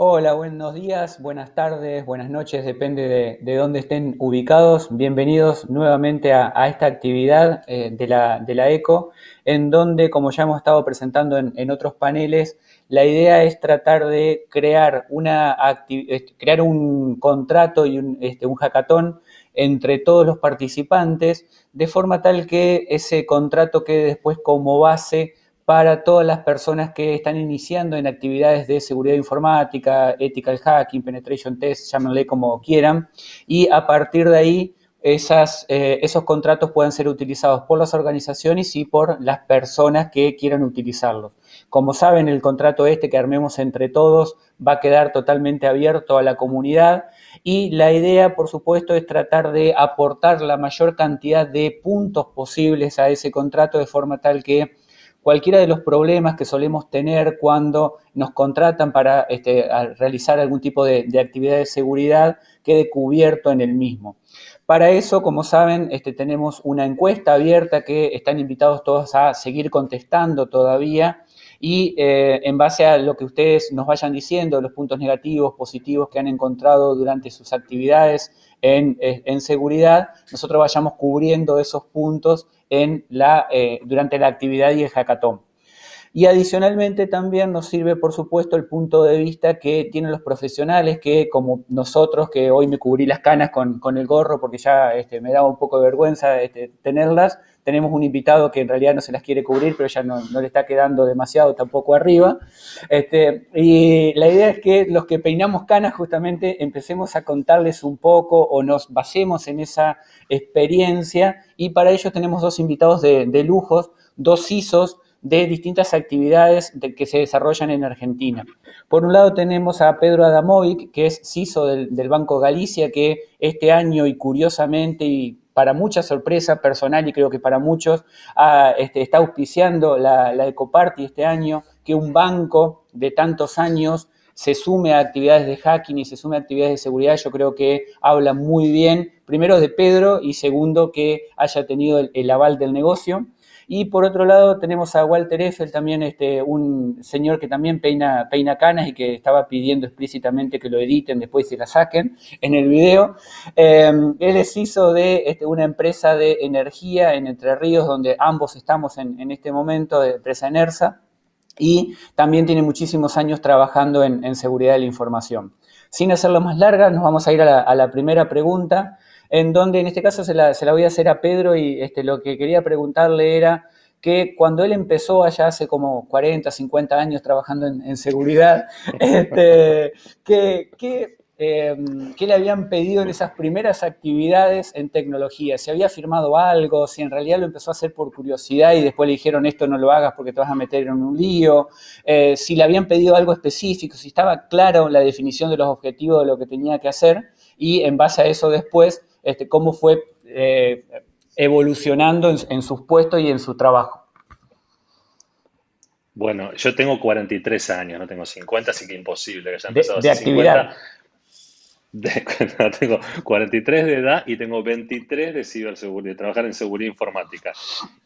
Hola, buenos días, buenas tardes, buenas noches, depende de dónde estén ubicados. Bienvenidos nuevamente a esta actividad de la ECO, en donde, como ya hemos estado presentando en otros paneles, la idea es tratar de crear crear un contrato y un hackathon entre todos los participantes, de forma tal que ese contrato quede después como base para todas las personas que están iniciando en actividades de seguridad informática, ethical hacking, penetration test, llámenle como quieran, y a partir de ahí esos contratos pueden ser utilizados por las organizaciones y por las personas que quieran utilizarlos. Como saben, el contrato que armemos entre todos va a quedar totalmente abierto a la comunidad y la idea, por supuesto, es tratar de aportar la mayor cantidad de puntos posibles a ese contrato de forma tal que cualquiera de los problemas que solemos tener cuando nos contratan para realizar algún tipo de actividad de seguridad quede cubierto en el mismo. Para eso, como saben, tenemos una encuesta abierta que están invitados todos a seguir contestando todavía y en base a lo que ustedes nos vayan diciendo, los puntos negativos, positivos que han encontrado durante sus actividades en seguridad, nosotros vayamos cubriendo esos puntos durante la actividad y el hackathon. Y adicionalmente también nos sirve, por supuesto, el punto de vista que tienen los profesionales que, como nosotros, que hoy me cubrí las canas con el gorro porque ya me daba un poco de vergüenza tenerlas, tenemos un invitado que en realidad no se las quiere cubrir, pero ya no le está quedando demasiado tampoco arriba. Y la idea es que los que peinamos canas justamente empecemos a contarles un poco o nos basemos en esa experiencia y para ello tenemos dos invitados de lujos, dos CISOs de distintas actividades que se desarrollan en Argentina. Por un lado tenemos a Pedro Adamovic, que es CISO del Banco Galicia, que este año y curiosamente y para mucha sorpresa personal y creo que para muchos, está auspiciando la Ecoparty este año, que un banco de tantos años se sume a actividades de hacking y se sume a actividades de seguridad, yo creo que habla muy bien, primero de Pedro y segundo que haya tenido el aval del negocio. Y por otro lado tenemos a Walter Eiffel, también un señor que también peina canas y que estaba pidiendo explícitamente que lo editen después y se la saquen en el video. Él es CISO de una empresa de energía en Entre Ríos, donde ambos estamos en este momento, de empresa Enersa, y también tiene muchísimos años trabajando en seguridad de la información. Sin hacerlo más larga, nos vamos a ir a la primera pregunta, en donde en este caso se la voy a hacer a Pedro y lo que quería preguntarle era que cuando él empezó allá hace como 40, 50 años trabajando en seguridad, ¿qué le habían pedido en esas primeras actividades en tecnología? ¿Se había firmado algo? ¿Si en realidad lo empezó a hacer por curiosidad y después le dijeron esto no lo hagas porque te vas a meter en un lío? Si le habían pedido algo específico, si estaba claro la definición de los objetivos de lo que tenía que hacer y en base a eso después, cómo fue evolucionando en sus puestos y en su trabajo. Bueno, yo tengo 43 años, no tengo 50, así que imposible que haya De, empezado de hace 50. actividad. De, no, tengo 43 de edad y tengo 23 de ciberseguridad, de trabajar en seguridad informática.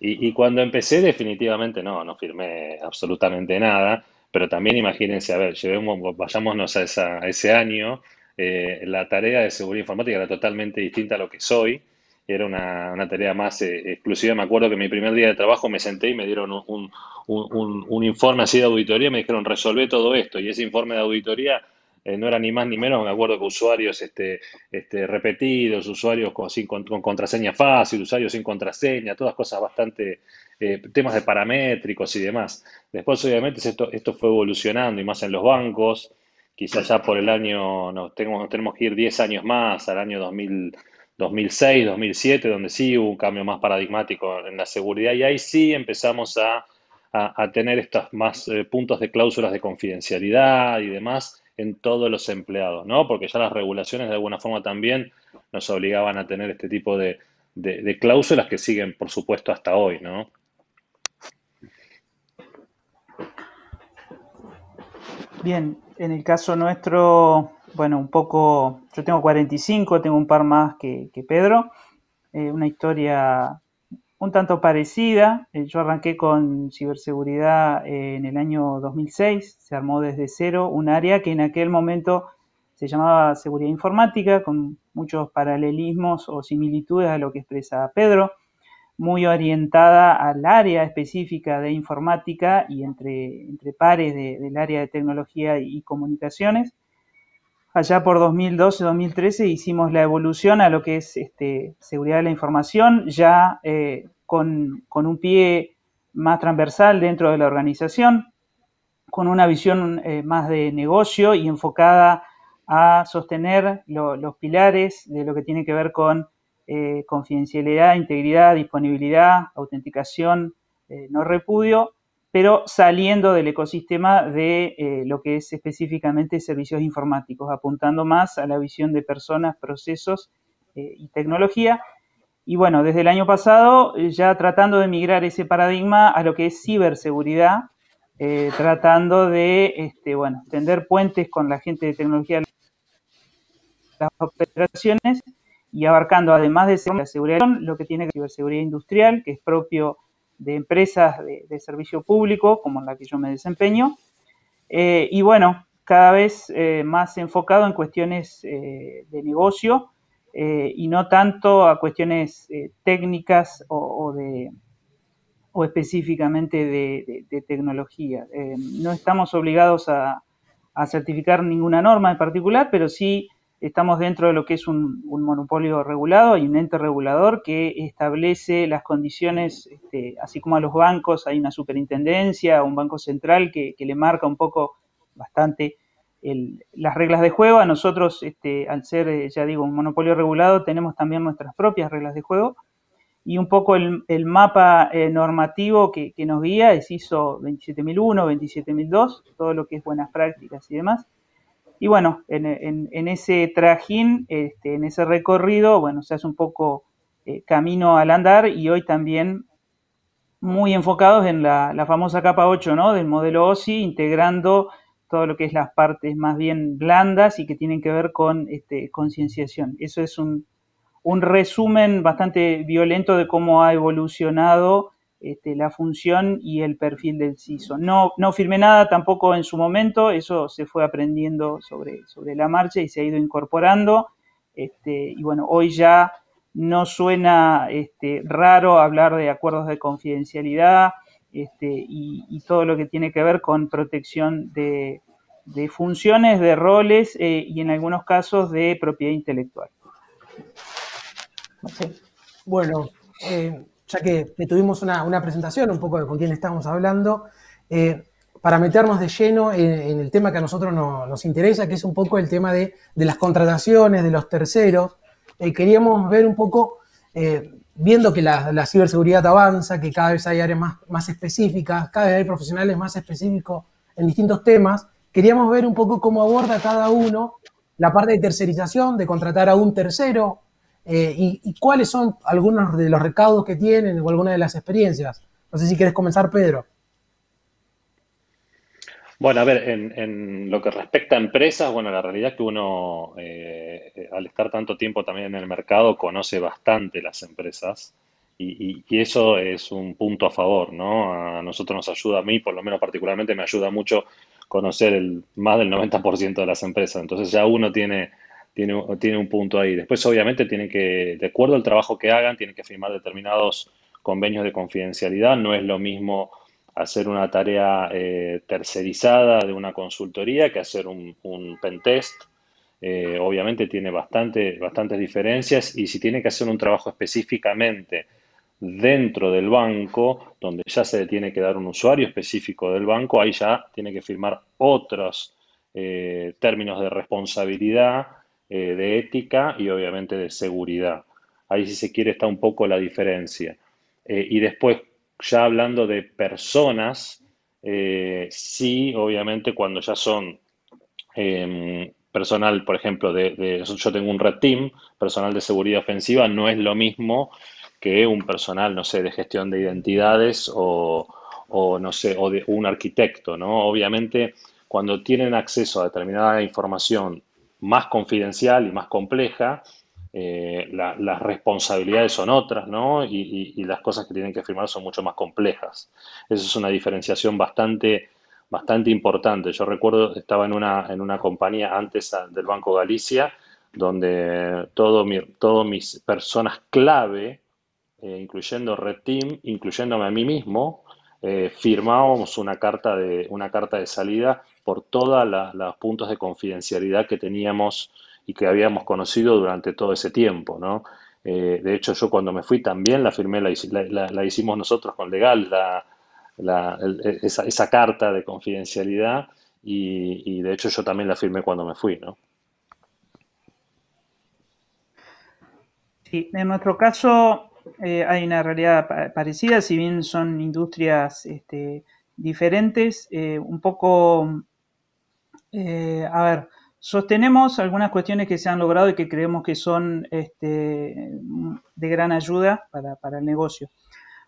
Y cuando empecé, definitivamente no firmé absolutamente nada, pero también imagínense, a ver, vayámonos a ese año, la tarea de seguridad informática era totalmente distinta a lo que soy, era una tarea más exclusiva. Me acuerdo que mi primer día de trabajo me senté y me dieron un informe así de auditoría, me dijeron, resolvé todo esto, y ese informe de auditoría no era ni más ni menos, me acuerdo que usuarios repetidos, usuarios con contraseña fácil, usuarios sin contraseña, todas cosas bastante, temas de paramétricos y demás. Después, obviamente, esto fue evolucionando y más en los bancos. Quizás ya por el año, nos tenemos que ir 10 años más, al año 2000, 2006, 2007, donde sí hubo un cambio más paradigmático en la seguridad y ahí sí empezamos a tener estos más puntos de cláusulas de confidencialidad y demás en todos los empleados, ¿no? Porque ya las regulaciones de alguna forma también nos obligaban a tener este tipo de cláusulas que siguen, por supuesto, hasta hoy, ¿no? Bien, en el caso nuestro, bueno, un poco, yo tengo 45, tengo un par más que Pedro, una historia un tanto parecida. Yo arranqué con ciberseguridad en el año 2006, se armó desde cero un área que en aquel momento se llamaba seguridad informática, con muchos paralelismos o similitudes a lo que expresa Pedro, muy orientada al área específica de informática y entre pares del área de tecnología y comunicaciones. Allá por 2012-2013 hicimos la evolución a lo que es seguridad de la información, ya con un pie más transversal dentro de la organización, con una visión más de negocio y enfocada a sostener los pilares de lo que tiene que ver con confidencialidad, integridad, disponibilidad, autenticación, no repudio, pero saliendo del ecosistema de lo que es específicamente servicios informáticos, apuntando más a la visión de personas, procesos y tecnología. Y bueno, desde el año pasado ya tratando de migrar ese paradigma a lo que es ciberseguridad, tratando de tender puentes con la gente de tecnología de las operaciones y abarcando, además de la seguridad, lo que tiene que ver con ciberseguridad industrial, que es propio de empresas de servicio público, como en la que yo me desempeño, y bueno, cada vez más enfocado en cuestiones de negocio y no tanto a cuestiones técnicas o específicamente de tecnología. No estamos obligados a certificar ninguna norma en particular, pero sí estamos dentro de lo que es un monopolio regulado y un ente regulador que establece las condiciones, así como a los bancos hay una superintendencia, un banco central que le marca un poco bastante las reglas de juego. A nosotros, al ser, ya digo, un monopolio regulado, tenemos también nuestras propias reglas de juego y un poco el mapa normativo que nos guía es ISO 27001, 27002, todo lo que es buenas prácticas y demás. Y bueno, en ese trajín, en ese recorrido, bueno, se hace un poco camino al andar y hoy también muy enfocados en la famosa capa 8, ¿no? Del modelo OSI, integrando todo lo que es las partes más bien blandas y que tienen que ver con concienciación. Eso es un resumen bastante violento de cómo ha evolucionado la función y el perfil del CISO. No firmé nada tampoco en su momento, eso se fue aprendiendo sobre la marcha y se ha ido incorporando. Y bueno, hoy ya no suena raro hablar de acuerdos de confidencialidad y todo lo que tiene que ver con protección de funciones, de roles y en algunos casos de propiedad intelectual. Sí. Bueno, ya que tuvimos una presentación un poco de con quién estamos hablando, para meternos de lleno en el tema que a nosotros nos interesa, que es un poco el tema de las contrataciones, de los terceros, queríamos ver un poco, viendo que la ciberseguridad avanza, que cada vez hay áreas más específicas, cada vez hay profesionales más específicos en distintos temas, queríamos ver un poco cómo aborda cada uno la parte de tercerización, de contratar a un tercero, y cuáles son algunos de los recaudos que tienen o algunas de las experiencias. No sé si quieres comenzar, Pedro. Bueno, a ver, en lo que respecta a empresas, bueno, la realidad es que uno, al estar tanto tiempo también en el mercado, conoce bastante las empresas y eso es un punto a favor, ¿no? A nosotros nos ayuda, a mí por lo menos particularmente me ayuda mucho conocer más del 90% de las empresas. Entonces ya uno tiene un punto ahí. Después, obviamente, tienen que, de acuerdo al trabajo que hagan, tienen que firmar determinados convenios de confidencialidad. No es lo mismo hacer una tarea tercerizada de una consultoría que hacer un pentest. Obviamente tiene bastantes diferencias y si tiene que hacer un trabajo específicamente dentro del banco, donde ya se le tiene que dar un usuario específico del banco, ahí ya tiene que firmar otros términos de responsabilidad, de ética y obviamente de seguridad. Ahí si se quiere está un poco la diferencia. Y después, ya hablando de personas, sí, obviamente cuando ya son personal, por ejemplo, yo tengo un Red Team, personal de seguridad ofensiva, no es lo mismo que un personal, no sé, de gestión de identidades o no sé, o de un arquitecto, ¿no? Obviamente, cuando tienen acceso a determinada información más confidencial y más compleja, las responsabilidades son otras, ¿no? Y las cosas que tienen que firmar son mucho más complejas. Esa es una diferenciación bastante importante. Yo recuerdo, estaba en una compañía antes del Banco Galicia, donde todas mis personas clave, incluyendo Red Team, incluyéndome a mí mismo, firmábamos una carta de salida por todos los puntos de confidencialidad que teníamos y que habíamos conocido durante todo ese tiempo, ¿no? De hecho, yo cuando me fui también la firmé, la hicimos nosotros con Legal, esa carta de confidencialidad y de hecho yo también la firmé cuando me fui, ¿no? Sí, en nuestro caso hay una realidad parecida, si bien son industrias diferentes, un poco, a ver, sostenemos algunas cuestiones que se han logrado y que creemos que son de gran ayuda para el negocio.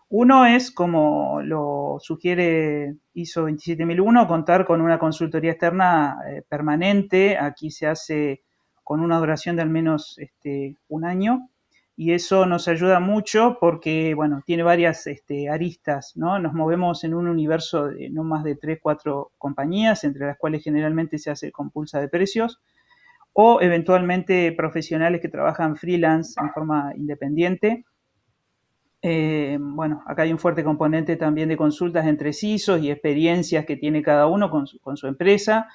Uno es, como lo sugiere ISO 27001, contar con una consultoría externa permanente. Aquí se hace con una duración de al menos un año y eso nos ayuda mucho porque, bueno, tiene varias aristas, ¿no? Nos movemos en un universo de no más de 3, 4 compañías, entre las cuales generalmente se hace compulsa de precios, o eventualmente profesionales que trabajan freelance en forma independiente. Bueno, acá hay un fuerte componente también de consultas entre CISOs y experiencias que tiene cada uno con su empresa,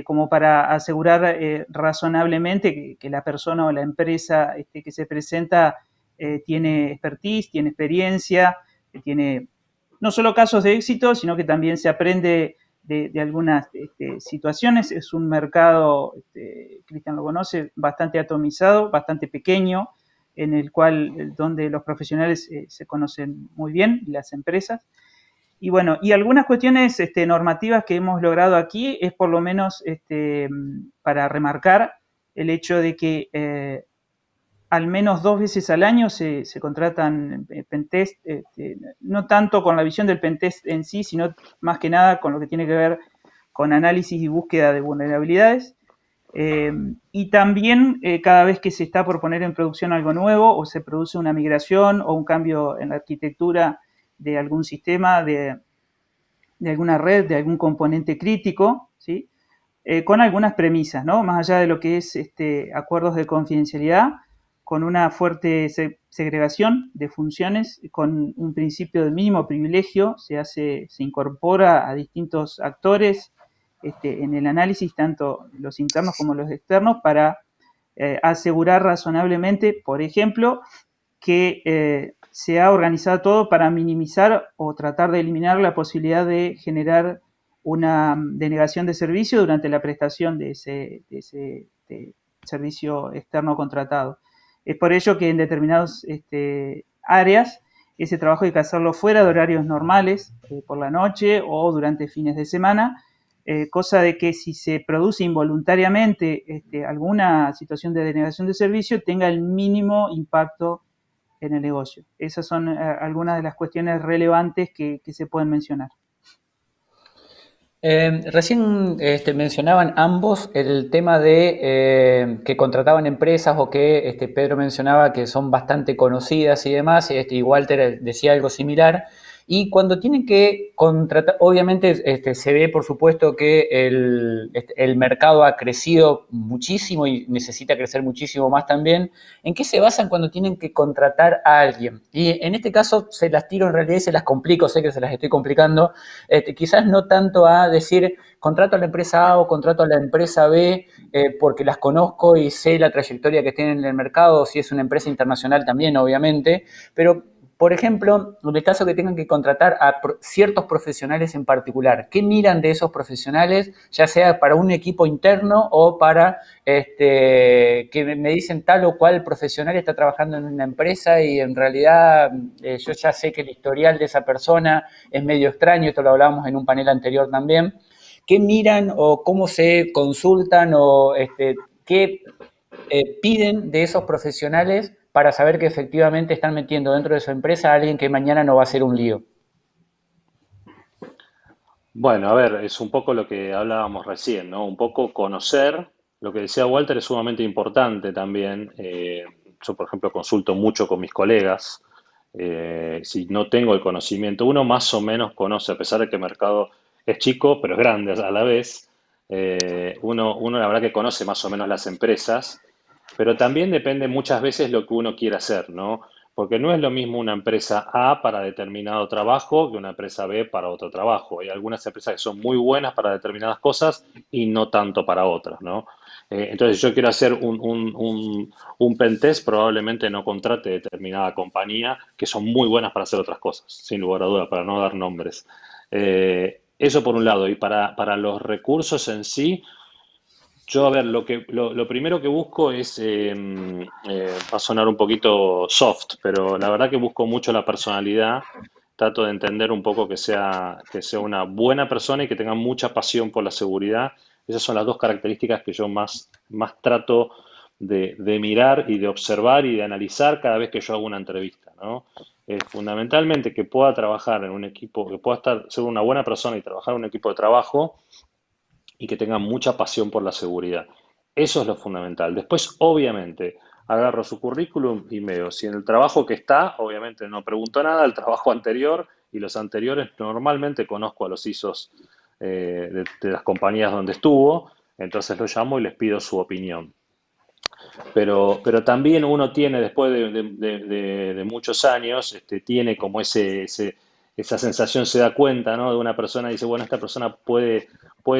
como para asegurar razonablemente que la persona o la empresa que se presenta tiene expertise, tiene experiencia, que tiene no solo casos de éxito, sino que también se aprende de algunas situaciones. Es un mercado, Cristian lo conoce, bastante atomizado, bastante pequeño, en el cual, donde los profesionales se conocen muy bien, y las empresas. Y bueno, y algunas cuestiones normativas que hemos logrado aquí es por lo menos para remarcar el hecho de que al menos 2 veces al año se contratan pentest, no tanto con la visión del pentest en sí, sino más que nada con lo que tiene que ver con análisis y búsqueda de vulnerabilidades. Y también cada vez que se está por poner en producción algo nuevo o se produce una migración o un cambio en la arquitectura de algún sistema, de alguna red, de algún componente crítico, ¿sí? Con algunas premisas, ¿no? Más allá de lo que es acuerdos de confidencialidad, con una fuerte segregación de funciones, con un principio de mínimo privilegio, se incorpora a distintos actores en el análisis, tanto los internos como los externos, para asegurar razonablemente, por ejemplo, que se ha organizado todo para minimizar o tratar de eliminar la posibilidad de generar una denegación de servicio durante la prestación de ese servicio externo contratado. Es por ello que en determinadas áreas ese trabajo hay que hacerlo fuera de horarios normales, por la noche o durante fines de semana, cosa de que si se produce involuntariamente alguna situación de denegación de servicio tenga el mínimo impacto en el negocio. Esas son algunas de las cuestiones relevantes que se pueden mencionar. Recién mencionaban ambos el tema de que contrataban empresas o que Pedro mencionaba que son bastante conocidas y demás, y Walter decía algo similar. Y cuando tienen que contratar, obviamente se ve por supuesto que el mercado ha crecido muchísimo y necesita crecer muchísimo más también. ¿En qué se basan cuando tienen que contratar a alguien? Y en este caso se las tiro en realidad y se las complico, sé que se las estoy complicando. Quizás no tanto a decir contrato a la empresa A o contrato a la empresa B porque las conozco y sé la trayectoria que tienen en el mercado, si es una empresa internacional también, obviamente, pero por ejemplo, en el caso que tengan que contratar a ciertos profesionales en particular, ¿qué miran de esos profesionales, ya sea para un equipo interno o para que me dicen tal o cual profesional está trabajando en una empresa y en realidad yo ya sé que el historial de esa persona es medio extraño, esto lo hablábamos en un panel anterior también? ¿Qué miran o cómo se consultan o qué piden de esos profesionales para saber que efectivamente están metiendo dentro de su empresa a alguien que mañana no va a ser un lío? Bueno, a ver, es un poco lo que hablábamos recién, ¿no? Un poco conocer, lo que decía Walter es sumamente importante también. Yo, por ejemplo, consulto mucho con mis colegas. Si no tengo el conocimiento, uno más o menos conoce, a pesar de que el mercado es chico, pero es grande a la vez. Uno la verdad que conoce más o menos las empresas, pero también depende muchas veces lo que uno quiera hacer, ¿no? Porque no es lo mismo una empresa A para determinado trabajo que una empresa B para otro trabajo. Hay algunas empresas que son muy buenas para determinadas cosas y no tanto para otras, ¿no? Entonces, yo quiero hacer un pentest, probablemente no contrate determinada compañía que son muy buenas para hacer otras cosas, sin lugar a duda, para no dar nombres. Eso por un lado. Y para los recursos en sí, yo, a ver, lo primero que busco es, va a sonar un poquito soft, pero la verdad que busco mucho la personalidad. Trato de entender un poco que sea una buena persona y que tenga mucha pasión por la seguridad. Esas son las dos características que yo más trato de mirar y de observar y de analizar cada vez que yo hago una entrevista, ¿no? Fundamentalmente que pueda trabajar en un equipo, que pueda ser una buena persona y trabajar en un equipo de trabajo y que tengan mucha pasión por la seguridad. Eso es lo fundamental. Después, obviamente, agarro su currículum y veo si en el trabajo que está, obviamente no pregunto nada, el trabajo anterior y los anteriores, normalmente conozco a los ISOs de las compañías donde estuvo, entonces lo llamo y les pido su opinión. Pero también uno tiene, después de muchos años, tiene como esa sensación, se da cuenta, ¿no? De una persona y dice, bueno, esta persona puede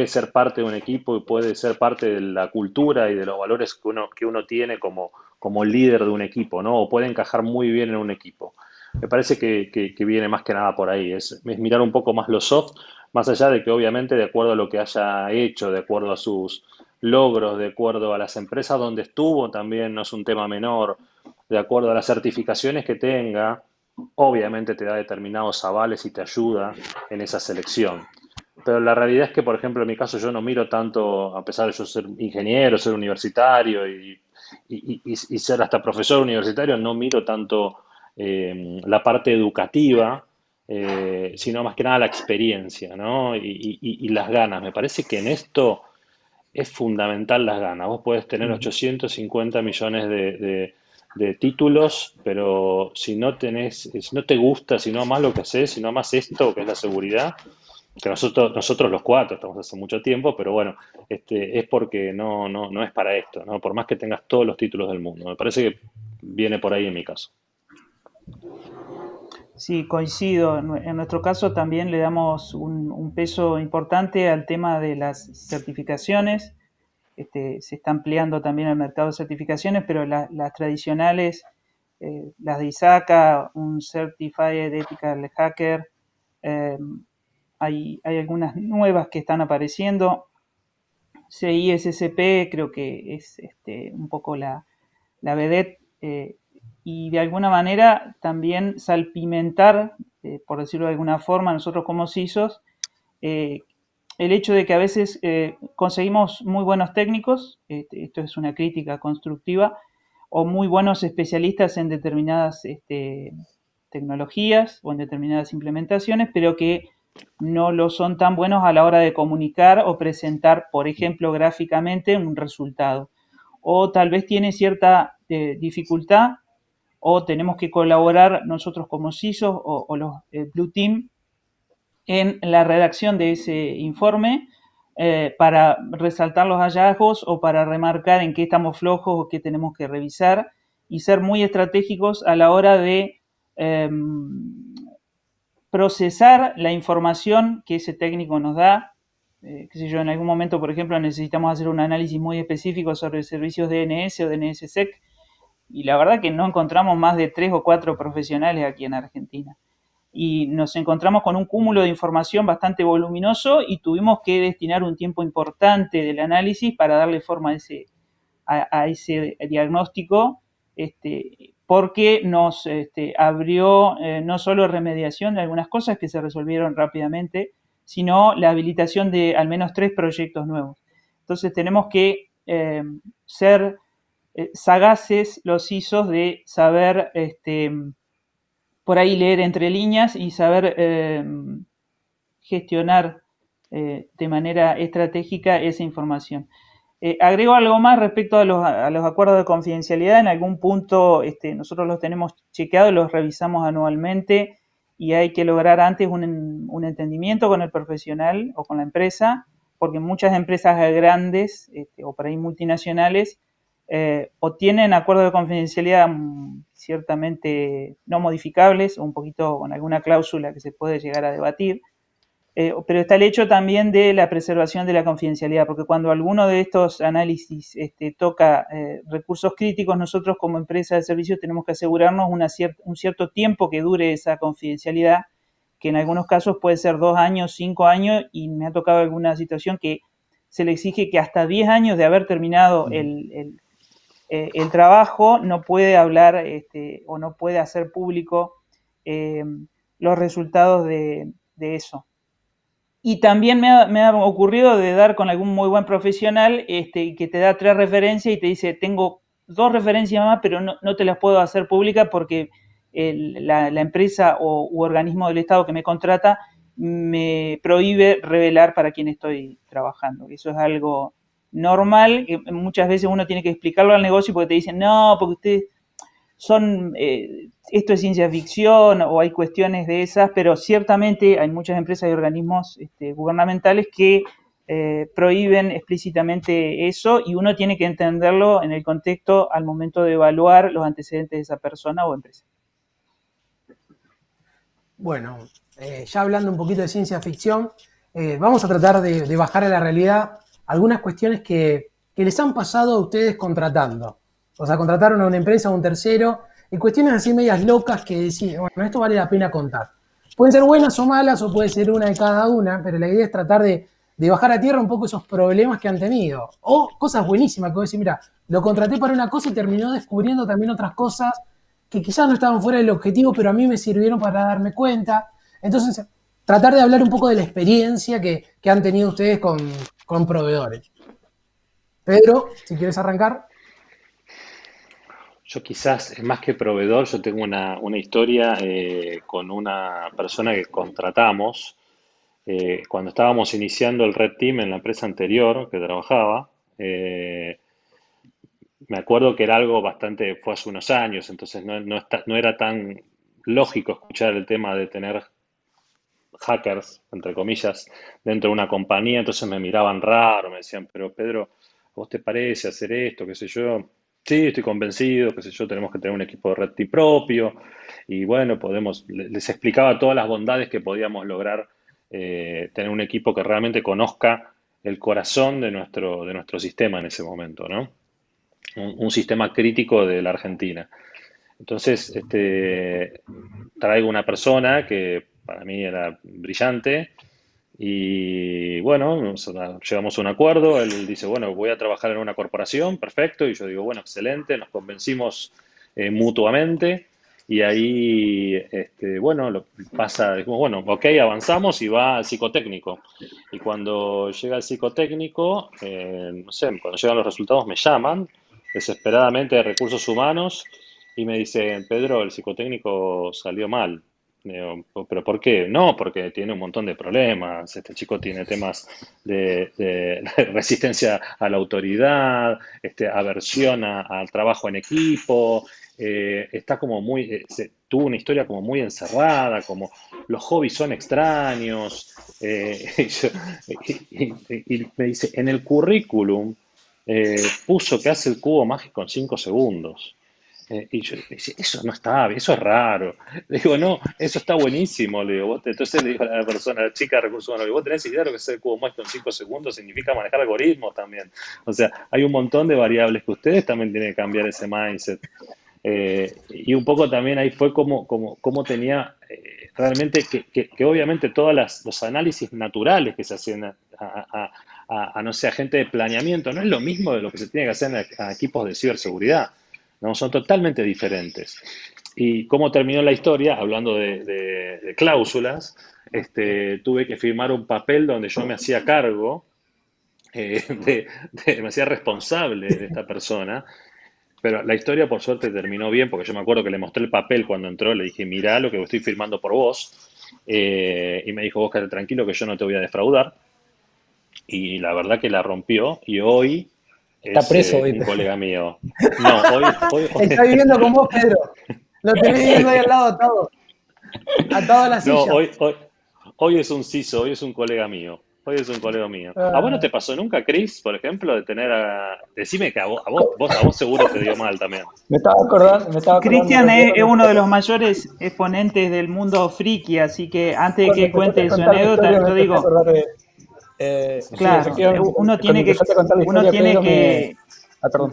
ser parte de un equipo y puede ser parte de la cultura y de los valores que uno tiene como líder de un equipo, ¿no? O puede encajar muy bien en un equipo. Me parece que viene más que nada por ahí, es mirar un poco más lo soft, más allá de que obviamente de acuerdo a lo que haya hecho, de acuerdo a sus logros, de acuerdo a las empresas donde estuvo, también no es un tema menor, de acuerdo a las certificaciones que tenga, obviamente te da determinados avales y te ayuda en esa selección. Pero la realidad es que, por ejemplo, en mi caso yo no miro tanto, a pesar de yo ser ingeniero, ser universitario y ser hasta profesor universitario, no miro tanto la parte educativa, sino más que nada la experiencia, ¿no? Y las ganas. Me parece que en esto es fundamental las ganas. Vos podés tener 850 millones de títulos, pero si no te gusta, si no amás lo que haces, si no amás esto, que es la seguridad, que nosotros los cuatro estamos hace mucho tiempo, pero bueno, es porque no es para esto, ¿no? Por más que tengas todos los títulos del mundo. Me parece que viene por ahí en mi caso. Sí, coincido. En nuestro caso también le damos un peso importante al tema de las certificaciones. Se está ampliando también el mercado de certificaciones, pero las tradicionales, las de ISACA, un Certified Ethical Hacker, eh, hay algunas nuevas que están apareciendo. CISSP creo que es un poco la vedette, y de alguna manera también salpimentar, por decirlo de alguna forma, nosotros como CISOs, eh, el hecho de que a veces conseguimos muy buenos técnicos, esto es una crítica constructiva, o muy buenos especialistas en determinadas tecnologías o en determinadas implementaciones, pero que no lo son tan buenos a la hora de comunicar o presentar, por ejemplo, gráficamente un resultado. O tal vez tiene cierta dificultad o tenemos que colaborar nosotros como CISOs o los Blue Team en la redacción de ese informe para resaltar los hallazgos o para remarcar en qué estamos flojos o qué tenemos que revisar y ser muy estratégicos a la hora de procesar la información que ese técnico nos da. Qué sé yo, en algún momento, por ejemplo, necesitamos hacer un análisis muy específico sobre servicios DNS o DNSSEC y la verdad que no encontramos más de 3 o 4 profesionales aquí en Argentina. Y nos encontramos con un cúmulo de información bastante voluminoso y tuvimos que destinar un tiempo importante del análisis para darle forma a ese diagnóstico, porque nos abrió no solo remediación de algunas cosas que se resolvieron rápidamente, sino la habilitación de al menos 3 proyectos nuevos. Entonces tenemos que ser sagaces los ISOs de saber por ahí leer entre líneas y saber gestionar de manera estratégica esa información. Agrego algo más respecto a los acuerdos de confidencialidad. En algún punto nosotros los tenemos chequeados, los revisamos anualmente y hay que lograr antes un entendimiento con el profesional o con la empresa, porque muchas empresas grandes o por ahí multinacionales o tienen acuerdos de confidencialidad ciertamente no modificables o un poquito con alguna cláusula que se puede llegar a debatir. Pero está el hecho también de la preservación de la confidencialidad, porque cuando alguno de estos análisis toca recursos críticos, nosotros como empresa de servicios tenemos que asegurarnos un cierto tiempo que dure esa confidencialidad, que en algunos casos puede ser 2 años, 5 años, y me ha tocado alguna situación que se le exige que hasta 10 años de haber terminado el trabajo no puede hablar o no puede hacer público los resultados de eso. Y también me ha ocurrido de dar con algún muy buen profesional que te da 3 referencias y te dice, tengo 2 referencias más, pero no te las puedo hacer públicas porque la empresa u organismo del Estado que me contrata me prohíbe revelar para quién estoy trabajando. Eso es algo normal, que muchas veces uno tiene que explicarlo al negocio porque te dicen, no, porque ustedes son, esto es ciencia ficción o hay cuestiones de esas, pero ciertamente hay muchas empresas y organismos gubernamentales que prohíben explícitamente eso y uno tiene que entenderlo en el contexto al momento de evaluar los antecedentes de esa persona o empresa. Bueno, ya hablando un poquito de ciencia ficción, vamos a tratar de bajar a la realidad algunas cuestiones que les han pasado a ustedes contratando. O sea, contrataron a una empresa, a un tercero, y cuestiones así medias locas que decían, bueno, esto vale la pena contar. Pueden ser buenas o malas, o puede ser una de cada una, pero la idea es tratar de bajar a tierra un poco esos problemas que han tenido. O cosas buenísimas, que vos decís, mira, lo contraté para una cosa y terminó descubriendo también otras cosas que quizás no estaban fuera del objetivo, pero a mí me sirvieron para darme cuenta. Entonces, tratar de hablar un poco de la experiencia que han tenido ustedes con proveedores. Pedro, si quieres arrancar. Yo quizás, más que proveedor, yo tengo una historia con una persona que contratamos cuando estábamos iniciando el Red Team en la empresa anterior que trabajaba. Me acuerdo que era algo bastante, fue hace unos años, entonces no era tan lógico escuchar el tema de tener hackers, entre comillas, dentro de una compañía, entonces me miraban raro, me decían, pero Pedro, ¿a vos te parece hacer esto? ¿Qué sé yo? Sí, estoy convencido, qué sé yo, tenemos que tener un equipo de Red Team propio y bueno, les explicaba todas las bondades que podíamos lograr tener un equipo que realmente conozca el corazón de nuestro sistema en ese momento, ¿no? Un sistema crítico de la Argentina. Entonces, traigo una persona que para mí era brillante y bueno, llegamos a un acuerdo. Él dice, bueno, voy a trabajar en una corporación, perfecto. Y yo digo, bueno, excelente, nos convencimos mutuamente. Y ahí, bueno, dijimos, bueno, ok, avanzamos y va al psicotécnico. Y cuando llega el psicotécnico, no sé, cuando llegan los resultados me llaman desesperadamente de recursos humanos y me dicen, Pedro, el psicotécnico salió mal. Digo, ¿pero por qué? No, porque tiene un montón de problemas. Este chico tiene temas de resistencia a la autoridad, aversión al trabajo en equipo, está como tuvo una historia como muy encerrada, como los hobbies son extraños. Y me dice, en el currículum puso que hace el cubo mágico en 5 segundos. Y yo le decía, eso no está bien, eso es raro. Le digo, no, eso está buenísimo. Le digo, entonces le digo a la persona, a la chica de recursos humanos, ¿vos tenés idea de lo que es el cubo mágico en 5 segundos? Significa manejar algoritmos también. O sea, hay un montón de variables que ustedes también tienen que cambiar ese mindset. Y un poco también ahí fue como tenía realmente que obviamente todos los análisis naturales que se hacían no sé, a gente de planeamiento, no es lo mismo de lo que se tiene que hacer a equipos de ciberseguridad. ¿No? Son totalmente diferentes. Y cómo terminó la historia, hablando de cláusulas, tuve que firmar un papel donde yo me hacía cargo, me hacía responsable de esta persona, pero la historia por suerte terminó bien, porque yo me acuerdo que le mostré el papel cuando entró, le dije, mirá lo que estoy firmando por vos, y me dijo, vos quedate tranquilo que yo no te voy a defraudar, y la verdad que la rompió, y hoy Está es preso hoy. un colega mío. No, hoy Está viviendo con vos, Pedro. Lo tenés viviendo ahí al lado atado. Atado a la no, silla. hoy es un CISO, hoy es un colega mío. Hoy es un colega mío. ¿A vos no Ah, te pasó nunca, Chris, por ejemplo, de tener a... Decime que a vos seguro te dio mal también. Me estaba acordando Cristian recién es uno de los mayores exponentes del mundo friki, así que antes de cuando que empezaste a cuente su contar la anécdota, historia, me yo empecé a digo, acordar de... sí, claro, efectivamente, cuando empezaste a contar la uno historia, tiene Pedro, me... que, Ah, perdón.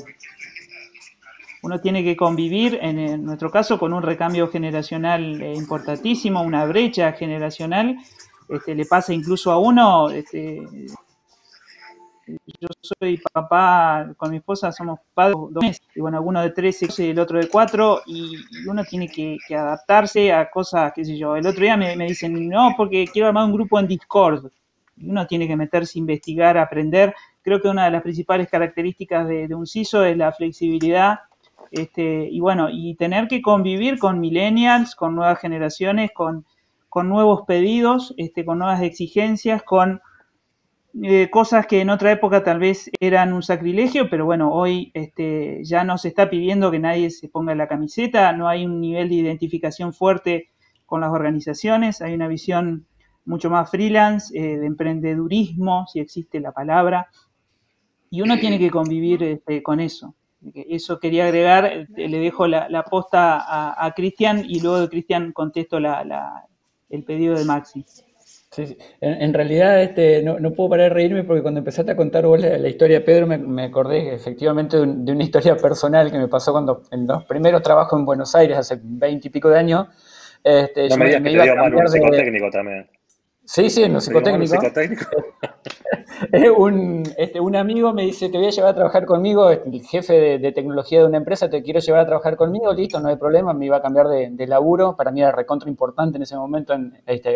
uno tiene que convivir, en nuestro caso, con un recambio generacional importantísimo, una brecha generacional. Le pasa incluso a uno, yo soy papá, con mi esposa somos padres de 2 meses, y bueno, uno de 13 y el otro de 4, y uno tiene que adaptarse a cosas, qué sé yo. El otro día me dicen, no, porque quiero armar un grupo en Discord, y uno tiene que meterse, investigar, aprender. Creo que una de las principales características de un CISO es la flexibilidad, y bueno, y tener que convivir con millennials, con nuevas generaciones, con nuevos pedidos, con nuevas exigencias, con cosas que en otra época tal vez eran un sacrilegio, pero bueno, hoy ya no se está pidiendo que nadie se ponga la camiseta, no hay un nivel de identificación fuerte con las organizaciones, hay una visión mucho más freelance, de emprendedurismo, si existe la palabra, y uno tiene que convivir con eso. Eso quería agregar, le dejo la posta a Cristian y luego de Cristian contesto el pedido de Maxi. Sí, sí. En realidad no puedo parar de reírme porque cuando empezaste a contar vos la historia de Pedro me acordé efectivamente de una historia personal que me pasó cuando en los primeros trabajos en Buenos Aires hace 20 y pico de años, No yo me digas que me te iba a dio mal un cambiar de... psicotécnico también. Sí, sí, en lo ¿Te dio mal un psicotécnico. psicotécnico? Un amigo me dice, te voy a llevar a trabajar conmigo, el jefe de tecnología de una empresa, te quiero llevar a trabajar conmigo, listo, no hay problema, me iba a cambiar de laburo, para mí era recontra importante en ese momento,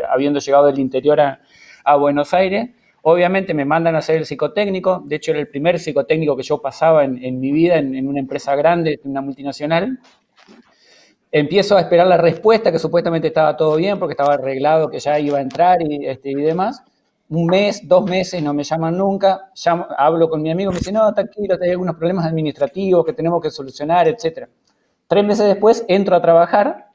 habiendo llegado del interior a Buenos Aires. Obviamente me mandan a hacer el psicotécnico, de hecho era el primer psicotécnico que yo pasaba en mi vida en una empresa grande, una multinacional. Empiezo a esperar la respuesta, que supuestamente estaba todo bien porque estaba arreglado, que ya iba a entrar y demás. Un mes, 2 meses, no me llaman nunca. Hablo con mi amigo, me dice, no, tranquilo, hay algunos problemas administrativos que tenemos que solucionar, etc. 3 meses después entro a trabajar.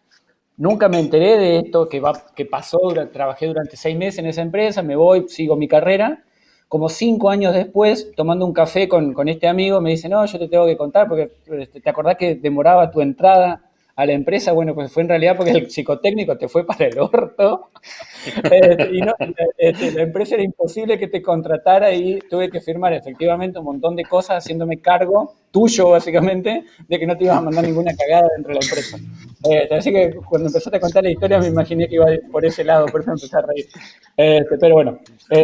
Nunca me enteré de esto que pasó. Trabajé durante 6 meses en esa empresa, me voy, sigo mi carrera. Como 5 años después, tomando un café con este amigo, me dice, no, yo te tengo que contar porque te acordás que demoraba tu entrada a la empresa. Bueno, pues fue en realidad porque el psicotécnico te fue para el orto. Y no, la empresa era imposible que te contratara y tuve que firmar efectivamente un montón de cosas haciéndome cargo, tuyo básicamente, de que no te ibas a mandar ninguna cagada dentro de la empresa. Así que cuando empezaste a contar la historia me imaginé que iba por ese lado, por eso me empecé a reír. Pero bueno,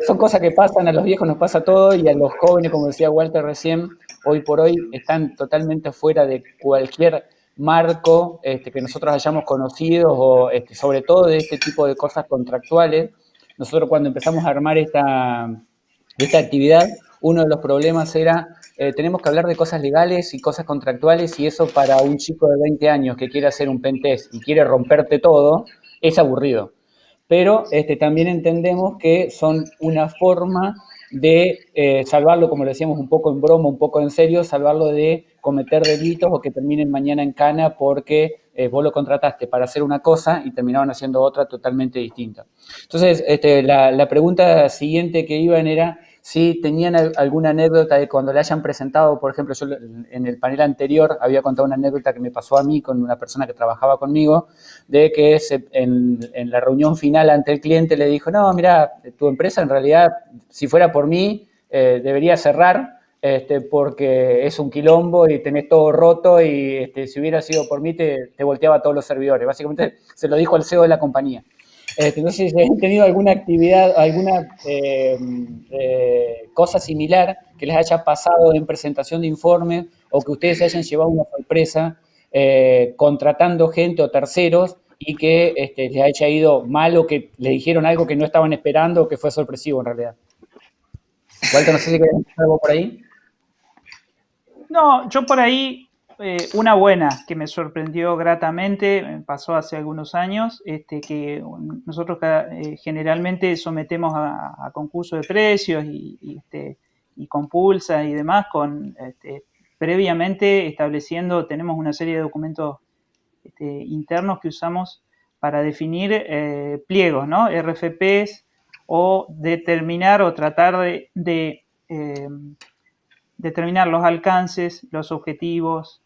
son cosas que pasan, a los viejos nos pasa todo y a los jóvenes, como decía Walter recién, hoy por hoy están totalmente fuera de cualquier marco que nosotros hayamos conocido o sobre todo de este tipo de cosas contractuales. Nosotros cuando empezamos a armar esta actividad, uno de los problemas era, tenemos que hablar de cosas legales y cosas contractuales y eso para un chico de 20 años que quiere hacer un pentest y quiere romperte todo, es aburrido. Pero también entendemos que son una forma de salvarlo, como lo decíamos, un poco en broma, un poco en serio, salvarlo de cometer delitos o que terminen mañana en cana porque vos lo contrataste para hacer una cosa y terminaron haciendo otra totalmente distinta. Entonces, la pregunta siguiente que iban era si tenían alguna anécdota de cuando le hayan presentado, por ejemplo, yo en el panel anterior había contado una anécdota que me pasó a mí con una persona que trabajaba conmigo, de que en la reunión final ante el cliente le dijo, no, mira, tu empresa en realidad, si fuera por mí, debería cerrar, porque es un quilombo y tenés todo roto y si hubiera sido por mí te volteaba todos los servidores. Básicamente se lo dijo al CEO de la compañía. Entonces, si han tenido alguna actividad, alguna cosa similar que les haya pasado en presentación de informes o que ustedes se hayan llevado una sorpresa contratando gente o terceros y que les haya ido mal o que les dijeron algo que no estaban esperando o que fue sorpresivo en realidad. Walter, no sé si querés decir algo por ahí. No, yo por ahí, una buena que me sorprendió gratamente, me pasó hace algunos años, que nosotros generalmente sometemos a concursos de precios y y con Pulsa y demás, previamente estableciendo, tenemos una serie de documentos internos que usamos para definir pliegos, ¿no? RFPs, o determinar o tratar de determinar los alcances, los objetivos,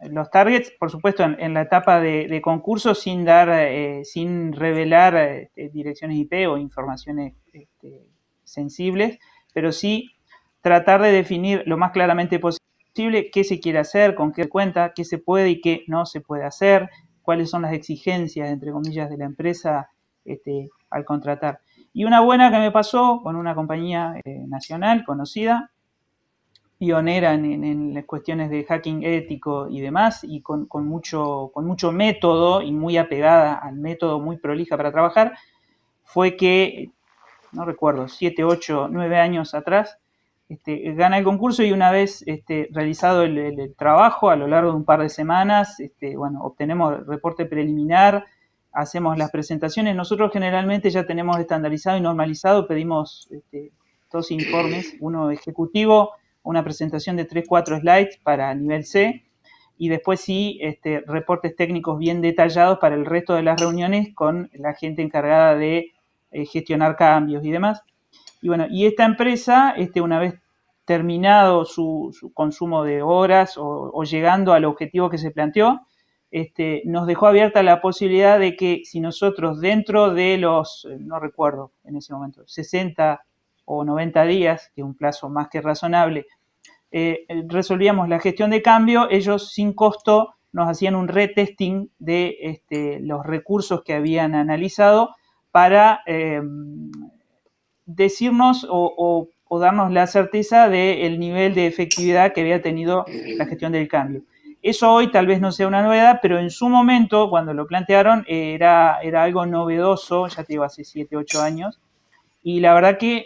los targets, por supuesto, en la etapa de concurso, sin revelar direcciones IP o informaciones sensibles, pero sí tratar de definir lo más claramente posible qué se quiere hacer, con qué cuenta, qué se puede y qué no se puede hacer, cuáles son las exigencias, entre comillas, de la empresa al contratar. Y una buena que me pasó con una compañía nacional conocida, pionera en las cuestiones de hacking ético y demás, y con mucho método y muy apegada al método, muy prolija para trabajar, fue que, no recuerdo, 7, 8, 9 años atrás, gana el concurso, y una vez realizado el trabajo a lo largo de un par de semanas, bueno, obtenemos el reporte preliminar, hacemos las presentaciones. Nosotros generalmente ya tenemos estandarizado y normalizado, pedimos 2 informes, uno ejecutivo, una presentación de 3, 4 slides para nivel C, y después sí reportes técnicos bien detallados para el resto de las reuniones con la gente encargada de gestionar cambios y demás. Y bueno, y esta empresa, una vez terminado su consumo de horas o llegando al objetivo que se planteó, nos dejó abierta la posibilidad de que si nosotros dentro de los, no recuerdo en ese momento, 60 o 90 días, que es un plazo más que razonable, resolvíamos la gestión de cambio, ellos sin costo nos hacían un retesting de los recursos que habían analizado para decirnos o darnos la certeza del nivel de efectividad que había tenido la gestión del cambio. Eso hoy tal vez no sea una novedad, pero en su momento, cuando lo plantearon, era algo novedoso, ya te digo, hace 7, 8 años, y la verdad que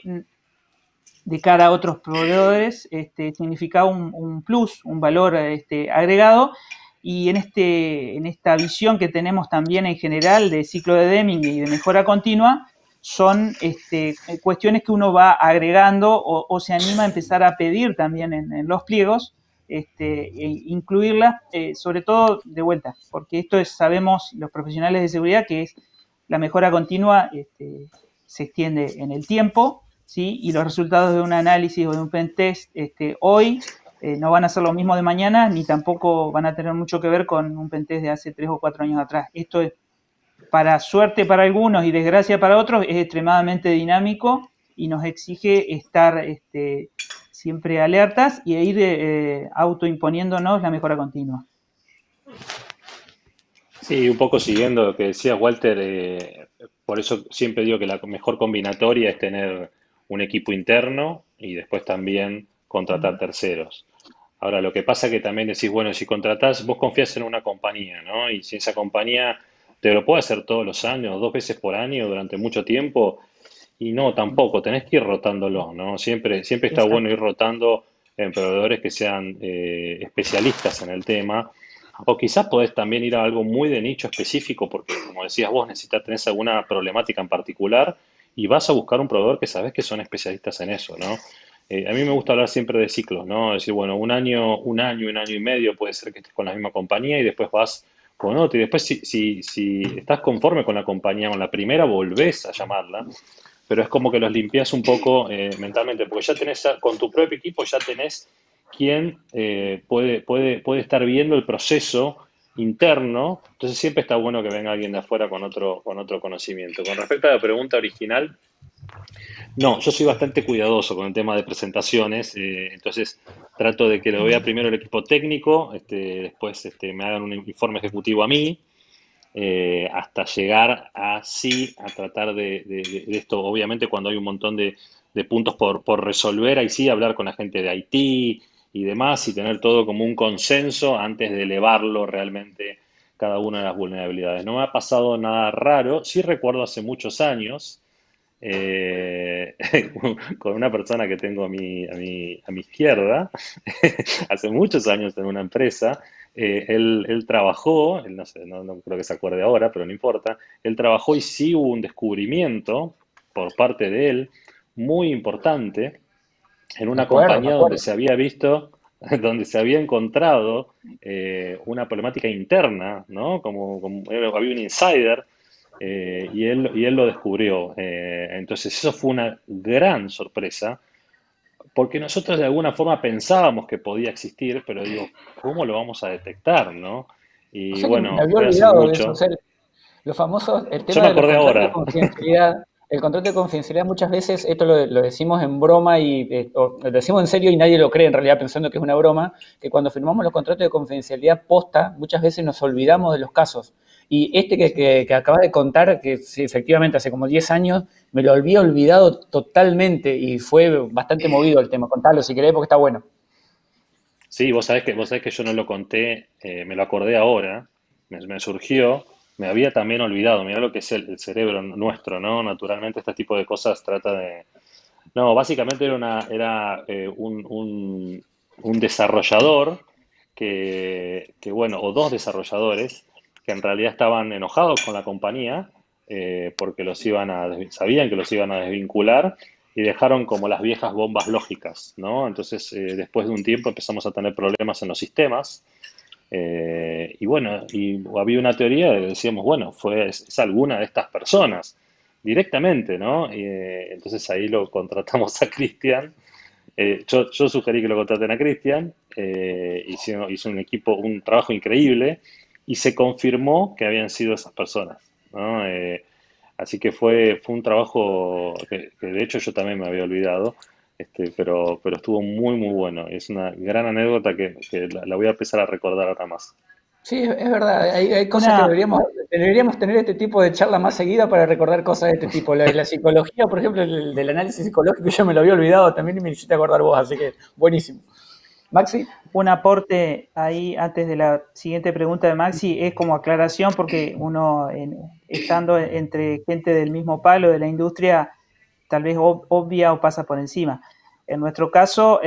de cara a otros proveedores significaba un plus, un valor agregado, y en esta visión que tenemos también en general de ciclo de Deming y de mejora continua, son cuestiones que uno va agregando o se anima a empezar a pedir también en los pliegos, incluirlas, sobre todo de vuelta, porque esto sabemos los profesionales de seguridad que es la mejora continua, se extiende en el tiempo, ¿sí? Y los resultados de un análisis o de un pentest hoy no van a ser lo mismo de mañana, ni tampoco van a tener mucho que ver con un pentest de hace 3 o 4 años atrás. Esto es, para suerte para algunos y desgracia para otros, es extremadamente dinámico y nos exige estar siempre alertas y ir autoimponiéndonos la mejora continua. Sí, un poco siguiendo lo que decía Walter, por eso siempre digo que la mejor combinatoria es tener un equipo interno y después también contratar terceros. Ahora, lo que pasa que también decís, bueno, si contratás, vos confías en una compañía, ¿no? Y si esa compañía te lo puede hacer todos los años, 2 veces por año durante mucho tiempo, y no, tampoco, tenés que ir rotándolo, ¿no? Siempre está bueno ir rotando en proveedores que sean especialistas en el tema, o quizás podés también ir a algo muy de nicho específico, porque como decías vos, tenés alguna problemática en particular y vas a buscar un proveedor que sabes que son especialistas en eso, ¿no? A mí me gusta hablar siempre de ciclos, ¿no? Decir, bueno, un año y medio puede ser que estés con la misma compañía y después vas con otro. Y después, si estás conforme con la compañía, con la primera, volvés a llamarla, pero es como que los limpias un poco mentalmente, porque ya tenés, con tu propio equipo ya tenés quien puede estar viendo el proceso interno, entonces siempre está bueno que venga alguien de afuera con otro conocimiento. Con respecto a la pregunta original, no, yo soy bastante cuidadoso con el tema de presentaciones, entonces trato de que lo vea primero el equipo técnico, después me hagan un informe ejecutivo a mí, hasta llegar a tratar de esto, obviamente cuando hay un montón de puntos por resolver, ahí sí hablar con la gente de IT y demás y tener todo como un consenso antes de elevarlo realmente cada una de las vulnerabilidades. No me ha pasado nada raro, sí recuerdo hace muchos años, eh, con una persona que tengo a mi izquierda, hace muchos años en una empresa, él trabajó, él no sé, no creo que se acuerde ahora, pero no importa, él trabajó y sí hubo un descubrimiento por parte de él muy importante en Me una acuerdo, me compañía donde acuerdo. se había visto, donde se había encontrado una problemática interna, ¿no? Había un insider y él lo descubrió. Entonces eso fue una gran sorpresa porque nosotros de alguna forma pensábamos que podía existir, pero digo, ¿cómo lo vamos a detectar, no? O Y sea que me bueno, había fue hace olvidado de eso. O mucho. sea, los famosos, el Yo tema me de los acordé contratos de ahora. confidencialidad, el contrato de confidencialidad muchas veces, esto lo decimos en broma o lo decimos en serio y nadie lo cree en realidad pensando que es una broma, que cuando firmamos los contratos de confidencialidad posta, muchas veces nos olvidamos de los casos. Y este que acabas de contar, que sí, efectivamente hace como 10 años, me lo había olvidado totalmente y fue bastante movido el tema. Contalo si querés porque está bueno. Sí, vos sabés que yo no lo conté, me lo acordé ahora, me surgió, me había también olvidado, mirá lo que es el cerebro nuestro, ¿no? Naturalmente este tipo de cosas trata de... No, básicamente un desarrollador bueno, o dos desarrolladores que en realidad estaban enojados con la compañía porque sabían que los iban a desvincular y dejaron como las viejas bombas lógicas, ¿no? Entonces, después de un tiempo empezamos a tener problemas en los sistemas y bueno, y había una teoría de que decíamos, bueno, es alguna de estas personas directamente, ¿no? Entonces ahí lo contratamos a Cristian. Yo sugerí que lo contraten a Cristian, hizo un trabajo increíble y se confirmó que habían sido esas personas, ¿no? Así que fue un trabajo que de hecho yo también me había olvidado, pero estuvo muy, muy bueno. Es una gran anécdota que la voy a empezar a recordar ahora más. Sí, es verdad, hay cosas que Una, deberíamos tener este tipo de charla más seguida para recordar cosas de este tipo. La psicología, por ejemplo, el del análisis psicológico, yo me lo había olvidado también y me hiciste acordar vos, así que buenísimo. Maxi, un aporte ahí antes de la siguiente pregunta de Maxi es como aclaración porque uno estando entre gente del mismo palo de la industria tal vez obvia o pasa por encima. En nuestro caso,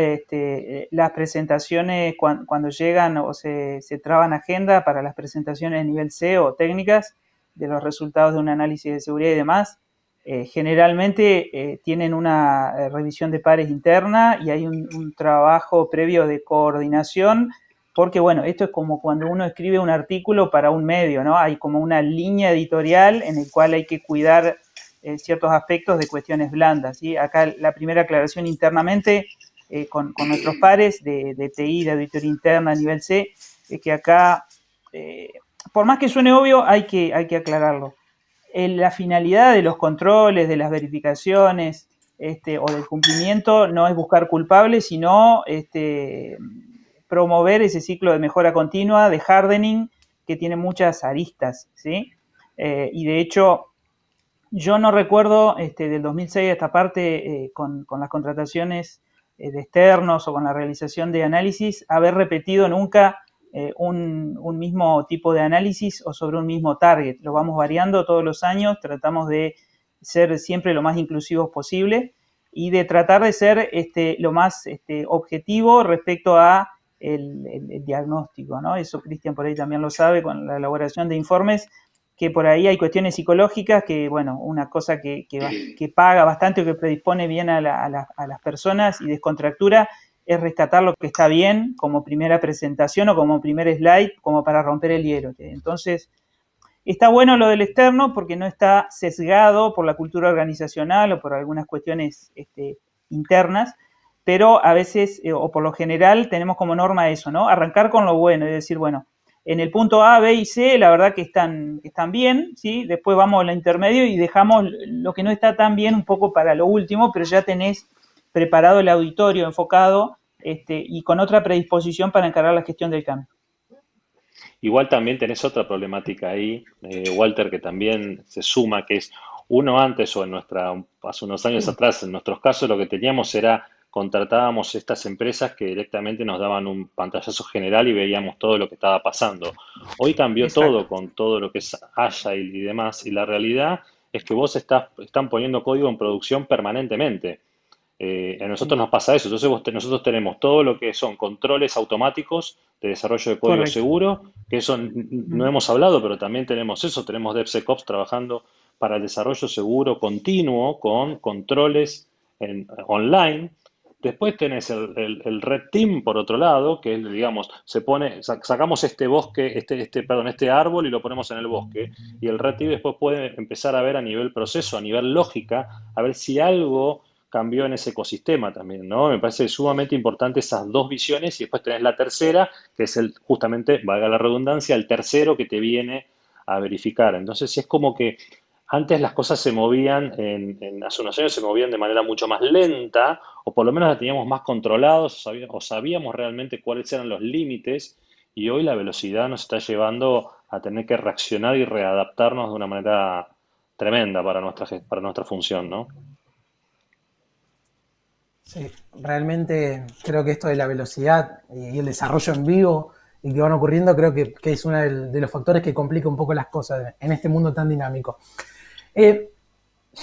las presentaciones cuando llegan o se traban agenda para las presentaciones a nivel C o técnicas de los resultados de un análisis de seguridad y demás, generalmente tienen una revisión de pares interna y hay un trabajo previo de coordinación, porque bueno, esto es como cuando uno escribe un artículo para un medio, ¿no? Hay como una línea editorial en el cual hay que cuidar ciertos aspectos de cuestiones blandas, ¿sí? Acá la primera aclaración internamente con nuestros pares de TI, de auditoría interna a nivel C, es que acá, por más que suene obvio, hay que aclararlo. La finalidad de los controles, de las verificaciones o del cumplimiento no es buscar culpables, sino promover ese ciclo de mejora continua, de hardening, que tiene muchas aristas, ¿sí? Y de hecho, yo no recuerdo del 2006 a esta parte con las contrataciones de externos o con la realización de análisis, haber repetido nunca un mismo tipo de análisis o sobre un mismo target. Lo vamos variando todos los años, tratamos de ser siempre lo más inclusivos posible y de tratar de ser lo más objetivo respecto a el diagnóstico, ¿no? Eso Cristian por ahí también lo sabe con la elaboración de informes, que por ahí hay cuestiones psicológicas que, bueno, una cosa que paga bastante o que predispone bien a las personas y descontractura es rescatar lo que está bien como primera presentación o como primer slide, como para romper el hielo. Entonces, está bueno lo del externo porque no está sesgado por la cultura organizacional o por algunas cuestiones internas, pero a veces, o por lo general, tenemos como norma eso, ¿no? Arrancar con lo bueno y decir, bueno, en el punto A, B y C, la verdad que están bien, ¿sí? Después vamos a lo intermedio y dejamos lo que no está tan bien un poco para lo último, pero ya tenés preparado el auditorio enfocado y con otra predisposición para encarar la gestión del cambio. Igual también tenés otra problemática ahí, Walter, que también se suma, que es uno antes o hace unos años atrás, en nuestros casos lo que teníamos era, contratábamos estas empresas que directamente nos daban un pantallazo general y veíamos todo lo que estaba pasando. Hoy cambió todo Exacto. con todo lo que es Agile y demás, y la realidad es que están poniendo código en producción permanentemente. A nosotros Sí, nos pasa eso. Entonces nosotros tenemos todo lo que son controles automáticos de desarrollo de código correcto. seguro, que eso no Uh-huh. hemos hablado, pero también tenemos eso. Tenemos DevSecOps trabajando para el desarrollo seguro continuo con controles online. Después tenés el Red Team por otro lado, que es, digamos, sacamos este bosque, este árbol y lo ponemos en el bosque. Y el Red Team después puede empezar a ver a nivel proceso, a nivel lógica, a ver si algo cambió en ese ecosistema también, ¿no? Me parece sumamente importante esas dos visiones y después tenés la tercera, que es justamente, valga la redundancia, el tercero que te viene a verificar. Entonces es como que antes las cosas se movían, hace unos años se movían de manera mucho más lenta, o por lo menos la teníamos más controlados, o sabíamos realmente cuáles eran los límites, y hoy la velocidad nos está llevando a tener que reaccionar y readaptarnos de una manera tremenda para nuestra función, ¿no? Sí, realmente creo que esto de la velocidad y el desarrollo en vivo y que van ocurriendo, creo que es uno de los factores que complica un poco las cosas en este mundo tan dinámico. Eh,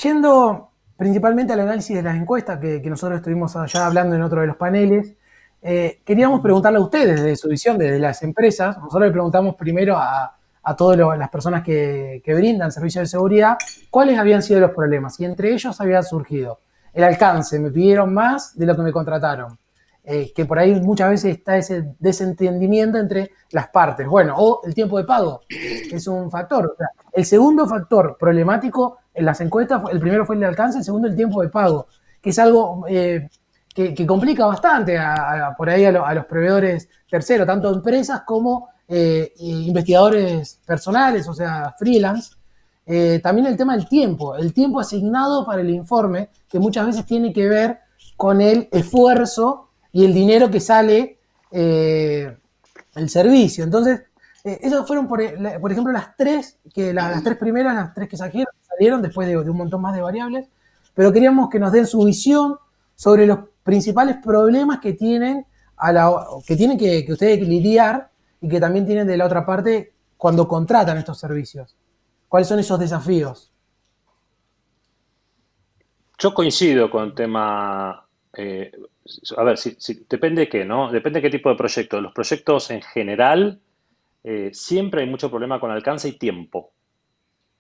Yendo principalmente al análisis de las encuestas que nosotros estuvimos ya hablando en otro de los paneles, queríamos preguntarle a ustedes, desde su visión, desde las empresas. Nosotros le preguntamos primero a todas las personas que brindan servicios de seguridad cuáles habían sido los problemas, y entre ellos había surgido el alcance. Me pidieron más de lo que me contrataron. Que por ahí muchas veces está ese desentendimiento entre las partes. Bueno, o el tiempo de pago, que es un factor. O sea, el segundo factor problemático en las encuestas, el primero fue el de alcance, el segundo el tiempo de pago, que es algo que complica bastante por ahí a los proveedores terceros, tanto empresas como investigadores personales, o sea, freelance. También el tema del el tiempo asignado para el informe, que muchas veces tiene que ver con el esfuerzo y el dinero que sale el servicio. Entonces, esas fueron, por ejemplo, las tres primeras, las tres que salieron después de un montón más de variables, pero queríamos que nos den su visión sobre los principales problemas que tienen que ustedes lidiar y que también tienen de la otra parte cuando contratan estos servicios. ¿Cuáles son esos desafíos? Yo coincido con el tema, a ver, depende de qué, ¿no? Depende de qué tipo de proyecto. Los proyectos en general, siempre hay mucho problema con alcance y tiempo,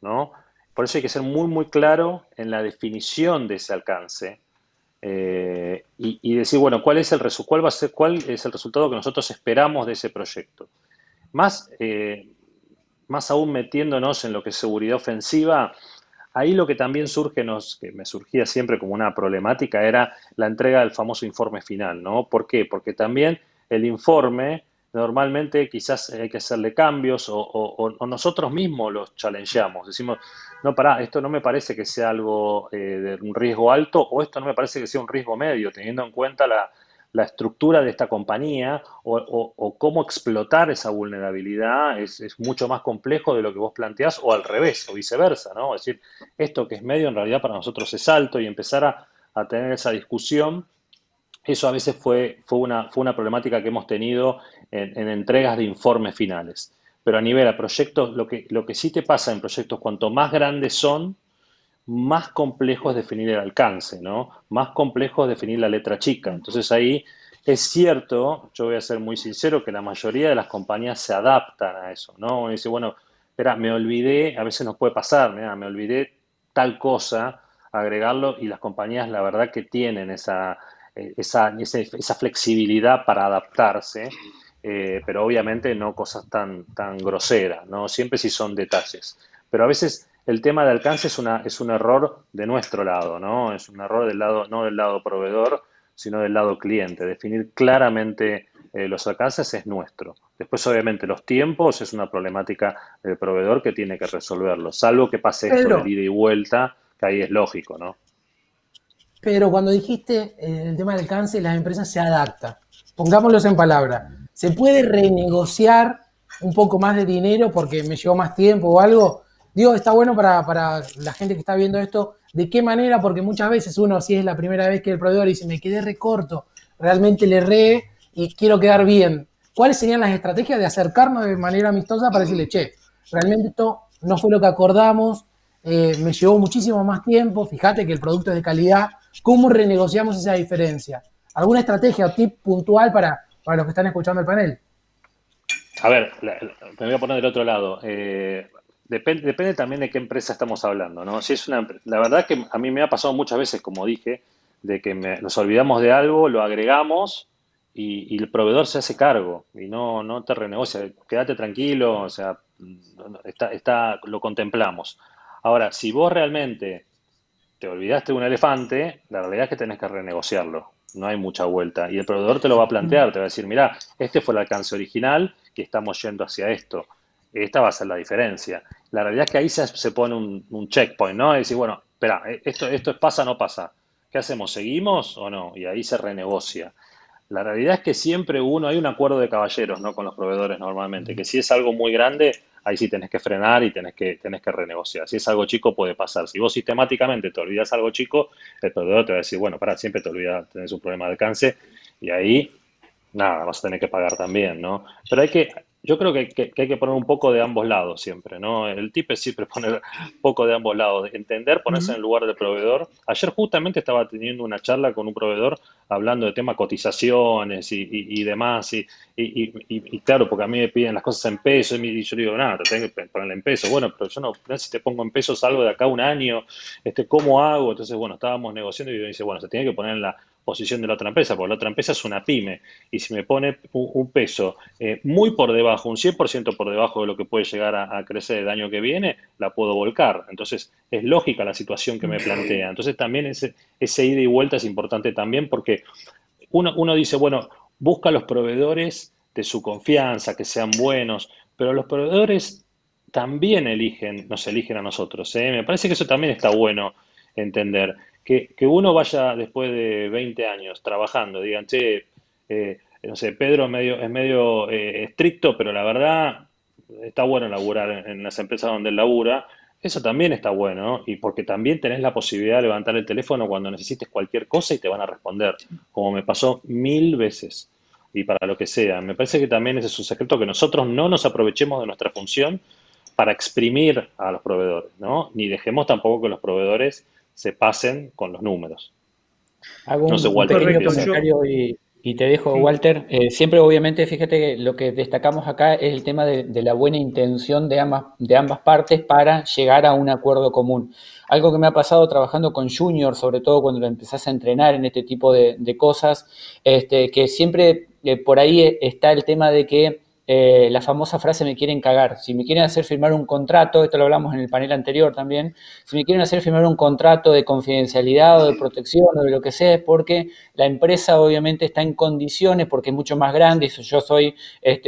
¿no? Por eso hay que ser muy, muy claro en la definición de ese alcance y decir, bueno, cuál es el resultado que nosotros esperamos de ese proyecto. Más, más aún metiéndonos en lo que es seguridad ofensiva, ahí lo que también que me surgía siempre como una problemática, era la entrega del famoso informe final, ¿no? ¿Por qué? Porque también el informe, normalmente quizás hay que hacerle cambios o nosotros mismos los challengeamos. Decimos, no, pará, esto no me parece que sea algo de un riesgo alto o esto no me parece que sea un riesgo medio, teniendo en cuenta la estructura de esta compañía o cómo explotar esa vulnerabilidad es mucho más complejo de lo que vos planteás o al revés o viceversa, ¿no? Es decir, esto que es medio en realidad para nosotros es alto y empezar a tener esa discusión, eso a veces fue una problemática que hemos tenido en entregas de informes finales. Pero a nivel a proyectos, lo que sí te pasa en proyectos, cuanto más grandes son, más complejo es definir el alcance, ¿no? Más complejo es definir la letra chica. Entonces ahí es cierto, yo voy a ser muy sincero, que la mayoría de las compañías se adaptan a eso, ¿no? Uno dice, bueno, espera, me olvidé, a veces nos puede pasar, mira, me olvidé tal cosa, agregarlo, y las compañías la verdad que tienen esa flexibilidad para adaptarse, pero obviamente no cosas tan groseras, ¿no? Siempre sí son detalles. Pero a veces el tema de alcance es un error de nuestro lado, ¿no? Es un error no del lado proveedor, sino del lado cliente. Definir claramente los alcances es nuestro. Después, obviamente, los tiempos es una problemática del proveedor que tiene que resolverlo, salvo que pase esto del Pedro, ida y vuelta, que ahí es lógico, ¿no? Pero cuando dijiste el tema del alcance, las empresas se adaptan. Pongámoslos en palabras. ¿Se puede renegociar un poco más de dinero porque me llevó más tiempo o algo? Digo, está bueno para la gente que está viendo esto. ¿De qué manera? Porque muchas veces uno, si es la primera vez que el proveedor dice, me quedé recorto, realmente le erré y quiero quedar bien. ¿Cuáles serían las estrategias de acercarnos de manera amistosa para decirle, che, realmente esto no fue lo que acordamos, me llevó muchísimo más tiempo, fíjate que el producto es de calidad? ¿Cómo renegociamos esa diferencia? ¿Alguna estrategia o tip puntual para los que están escuchando el panel? A ver, me voy a poner del otro lado. Depende también de qué empresa estamos hablando, ¿no? Si es la verdad que a mí me ha pasado muchas veces, como dije, de que nos olvidamos de algo, lo agregamos y el proveedor se hace cargo y no te renegocia. Quédate tranquilo, o sea, lo contemplamos. Ahora, si vos realmente te olvidaste de un elefante, la realidad es que tenés que renegociarlo. No hay mucha vuelta. Y el proveedor te lo va a plantear, te va a decir, mira, este fue el alcance original y estamos yendo hacia esto. Esta va a ser la diferencia. La realidad es que ahí se pone un checkpoint, ¿no? Es decir, bueno, espera, esto pasa o no pasa. ¿Qué hacemos? ¿Seguimos o no? Y ahí se renegocia. La realidad es que siempre hay un acuerdo de caballeros, ¿no? Con los proveedores normalmente, que si es algo muy grande, ahí sí tenés que frenar y tenés que renegociar. Si es algo chico, puede pasar. Si vos sistemáticamente te olvidas algo chico, el proveedor te va a decir, bueno, para, siempre te olvidas, tenés un problema de alcance, y ahí, nada, vas a tener que pagar también, ¿no? Pero yo creo que hay que poner un poco de ambos lados siempre, ¿no? El tip es siempre poner un poco de ambos lados, entender, ponerse en el lugar del proveedor. Ayer justamente estaba teniendo una charla con un proveedor hablando de tema cotizaciones y demás, y claro, porque a mí me piden las cosas en pesos, y yo le digo, nada, te tengo que ponerle en pesos. Bueno, pero yo no, si te pongo en pesos algo de acá a un año, ¿cómo hago? Entonces, bueno, estábamos negociando y me dice, bueno, se tiene que poner en la posición de la otra empresa, porque la otra empresa es una pyme, y si me pone un peso muy por debajo, un 100% por debajo de lo que puede llegar a crecer el año que viene, la puedo volcar. Entonces, es lógica la situación que me plantea. Entonces, también ese ida y vuelta es importante también porque uno dice, bueno, busca a los proveedores de su confianza, que sean buenos, pero los proveedores también nos eligen a nosotros, ¿eh? Me parece que eso también está bueno entender. Que uno vaya después de 20 años trabajando, digan, che, no sé, Pedro es medio estricto, pero la verdad está bueno laburar en las empresas donde él labura. Eso también está bueno, ¿no? Y porque también tenés la posibilidad de levantar el teléfono cuando necesites cualquier cosa y te van a responder, como me pasó 1000 veces y para lo que sea. Me parece que también ese es un secreto, que nosotros no nos aprovechemos de nuestra función para exprimir a los proveedores, ¿no? Ni dejemos tampoco que los proveedores se pasen con los números. Hago No sé, un Walter, ¿qué pequeño Correcto, piensas? comentario y te dejo, sí. Walter. Siempre, obviamente, fíjate que lo que destacamos acá es el tema de la buena intención de ambas partes para llegar a un acuerdo común. Algo que me ha pasado trabajando con Junior, sobre todo cuando lo empezás a entrenar en este tipo de cosas, que siempre por ahí está el tema de que la famosa frase me quieren cagar. Si me quieren hacer firmar un contrato, esto lo hablamos en el panel anterior también, si me quieren hacer firmar un contrato de confidencialidad o de protección o de lo que sea, es porque la empresa obviamente está en condiciones, porque es mucho más grande, y si yo soy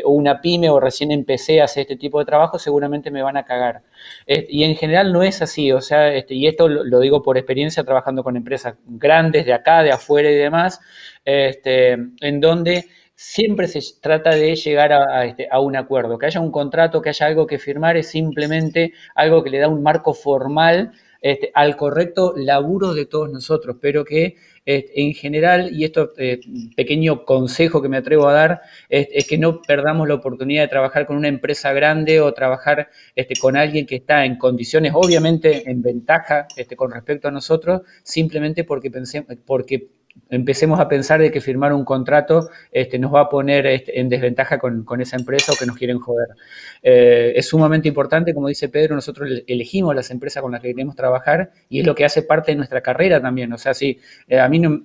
una pyme o recién empecé a hacer este tipo de trabajo, seguramente me van a cagar. Y en general no es así, o sea, y esto lo digo por experiencia trabajando con empresas grandes de acá, de afuera y demás, en donde siempre se trata de llegar a un acuerdo, que haya un contrato, que haya algo que firmar, es simplemente algo que le da un marco formal al correcto laburo de todos nosotros, pero que en general, y esto pequeño consejo que me atrevo a dar, es que no perdamos la oportunidad de trabajar con una empresa grande o trabajar con alguien que está en condiciones obviamente en ventaja con respecto a nosotros, simplemente porque empecemos a pensar de que firmar un contrato nos va a poner en desventaja con esa empresa o que nos quieren joder. Es sumamente importante, como dice Pedro, nosotros elegimos las empresas con las que queremos trabajar y es lo que hace parte de nuestra carrera también. O sea, a mí no,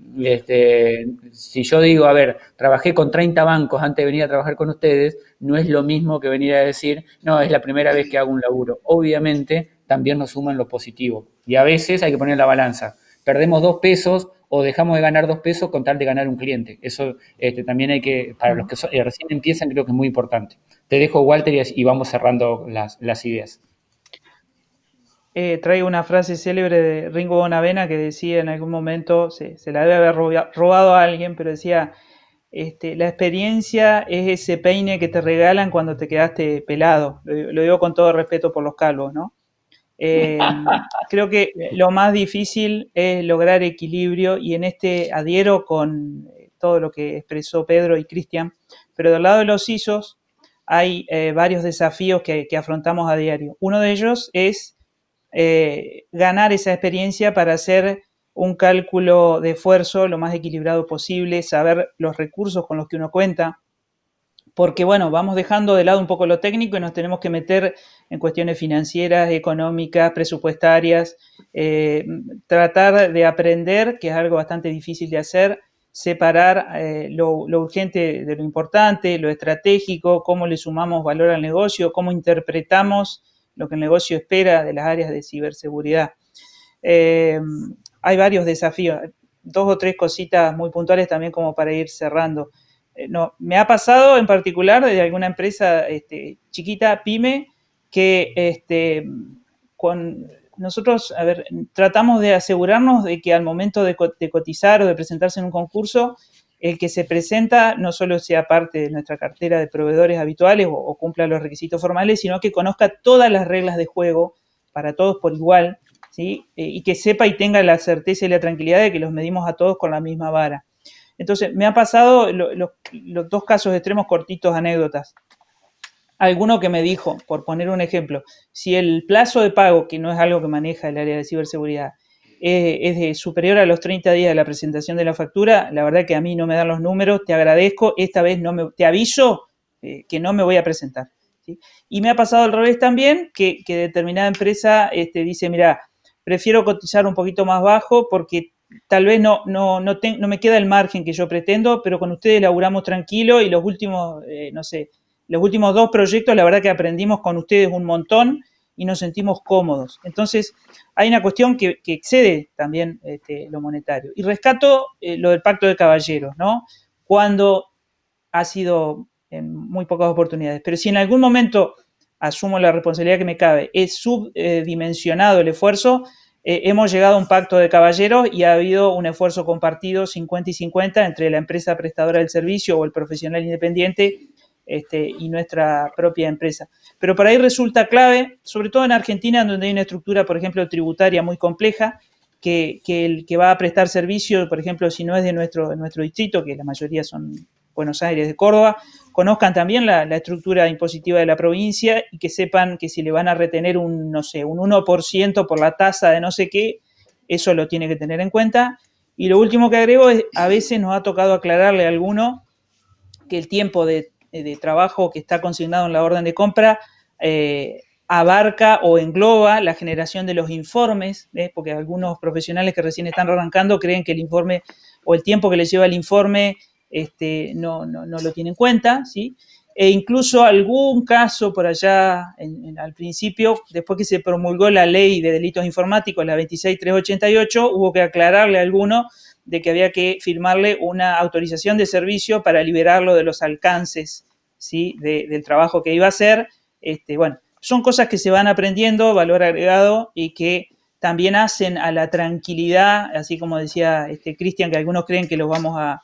si yo digo, a ver, trabajé con 30 bancos antes de venir a trabajar con ustedes, no es lo mismo que venir a decir, no, es la primera vez que hago un laburo. Obviamente también nos suman lo positivo y a veces hay que poner la balanza. Perdemos 2 pesos o dejamos de ganar 2 pesos con tal de ganar un cliente. Eso también hay que, para los que recién empiezan, creo que es muy importante. Te dejo, Walter, y vamos cerrando las ideas. Traigo una frase célebre de Ringo Bonavena que decía en algún momento, se la debe haber robado a alguien, pero decía, la experiencia es ese peine que te regalan cuando te quedaste pelado. Lo digo con todo respeto por los calvos, ¿no? Creo que lo más difícil es lograr equilibrio y en adhiero con todo lo que expresó Pedro y Cristian, pero del lado de los ISOs hay varios desafíos que afrontamos a diario. Uno de ellos es ganar esa experiencia para hacer un cálculo de esfuerzo lo más equilibrado posible, saber los recursos con los que uno cuenta, porque, bueno, vamos dejando de lado un poco lo técnico y nos tenemos que meter en cuestiones financieras, económicas, presupuestarias, tratar de aprender, que es algo bastante difícil de hacer, separar lo urgente de lo importante, lo estratégico, cómo le sumamos valor al negocio, cómo interpretamos lo que el negocio espera de las áreas de ciberseguridad. Hay varios desafíos, 2 o 3 cositas muy puntuales también como para ir cerrando. No, me ha pasado en particular de alguna empresa chiquita, pyme, que con nosotros, a ver, tratamos de asegurarnos de que al momento de cotizar o de presentarse en un concurso, el que se presenta no solo sea parte de nuestra cartera de proveedores habituales o cumpla los requisitos formales, sino que conozca todas las reglas de juego para todos por igual, ¿sí? Y que sepa y tenga la certeza y la tranquilidad de que los medimos a todos con la misma vara. Entonces, me ha pasado los 2 casos extremos cortitos, anécdotas. Alguno que me dijo, por poner un ejemplo, si el plazo de pago, que no es algo que maneja el área de ciberseguridad, es superior a los 30 días de la presentación de la factura, la verdad que a mí no me dan los números, te agradezco, esta vez te aviso que no me voy a presentar, ¿sí? Y me ha pasado al revés también, que determinada empresa dice, mira, prefiero cotizar un poquito más bajo porque tal vez no me queda el margen que yo pretendo, pero con ustedes laburamos tranquilo y los últimos, los últimos 2 proyectos, la verdad que aprendimos con ustedes un montón y nos sentimos cómodos. Entonces, hay una cuestión que excede también lo monetario. Y rescato lo del pacto de caballeros, ¿no? Cuando ha sido en muy pocas oportunidades, pero si en algún momento asumo la responsabilidad que me cabe, es subdimensionado el esfuerzo, hemos llegado a un pacto de caballeros y ha habido un esfuerzo compartido 50 y 50 entre la empresa prestadora del servicio o el profesional independiente y nuestra propia empresa. Pero por ahí resulta clave, sobre todo en Argentina, donde hay una estructura, por ejemplo, tributaria muy compleja, que el que va a prestar servicio, por ejemplo, si no es de nuestro distrito, que la mayoría son Buenos Aires, de Córdoba, conozcan también la estructura impositiva de la provincia y que sepan que si le van a retener un 1% por la tasa de no sé qué, eso lo tiene que tener en cuenta. Y lo último que agrego es, a veces nos ha tocado aclararle a alguno que el tiempo de trabajo que está consignado en la orden de compra abarca o engloba la generación de los informes, porque algunos profesionales que recién están arrancando creen que el informe o el tiempo que les lleva el informe no lo tienen en cuenta, ¿sí? E incluso algún caso por allá al principio, después que se promulgó la ley de delitos informáticos, la 26388, hubo que aclararle a alguno de que había que firmarle una autorización de servicio para liberarlo de los alcances, ¿sí? del trabajo que iba a hacer. Bueno, son cosas que se van aprendiendo, valor agregado, y que también hacen a la tranquilidad, así como decía Cristian, que algunos creen que los vamos a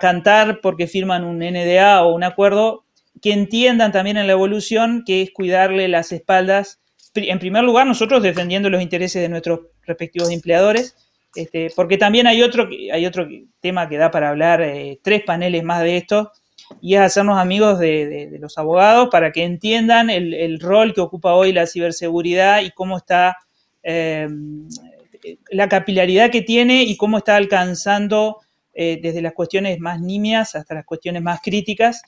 cantar porque firman un NDA o un acuerdo, que entiendan también en la evolución que es cuidarle las espaldas, en primer lugar nosotros defendiendo los intereses de nuestros respectivos empleadores, porque también hay otro tema que da para hablar 3 paneles más de esto, y es hacernos amigos de los abogados para que entiendan el rol que ocupa hoy la ciberseguridad y cómo está la capilaridad que tiene y cómo está alcanzando desde las cuestiones más nimias hasta las cuestiones más críticas.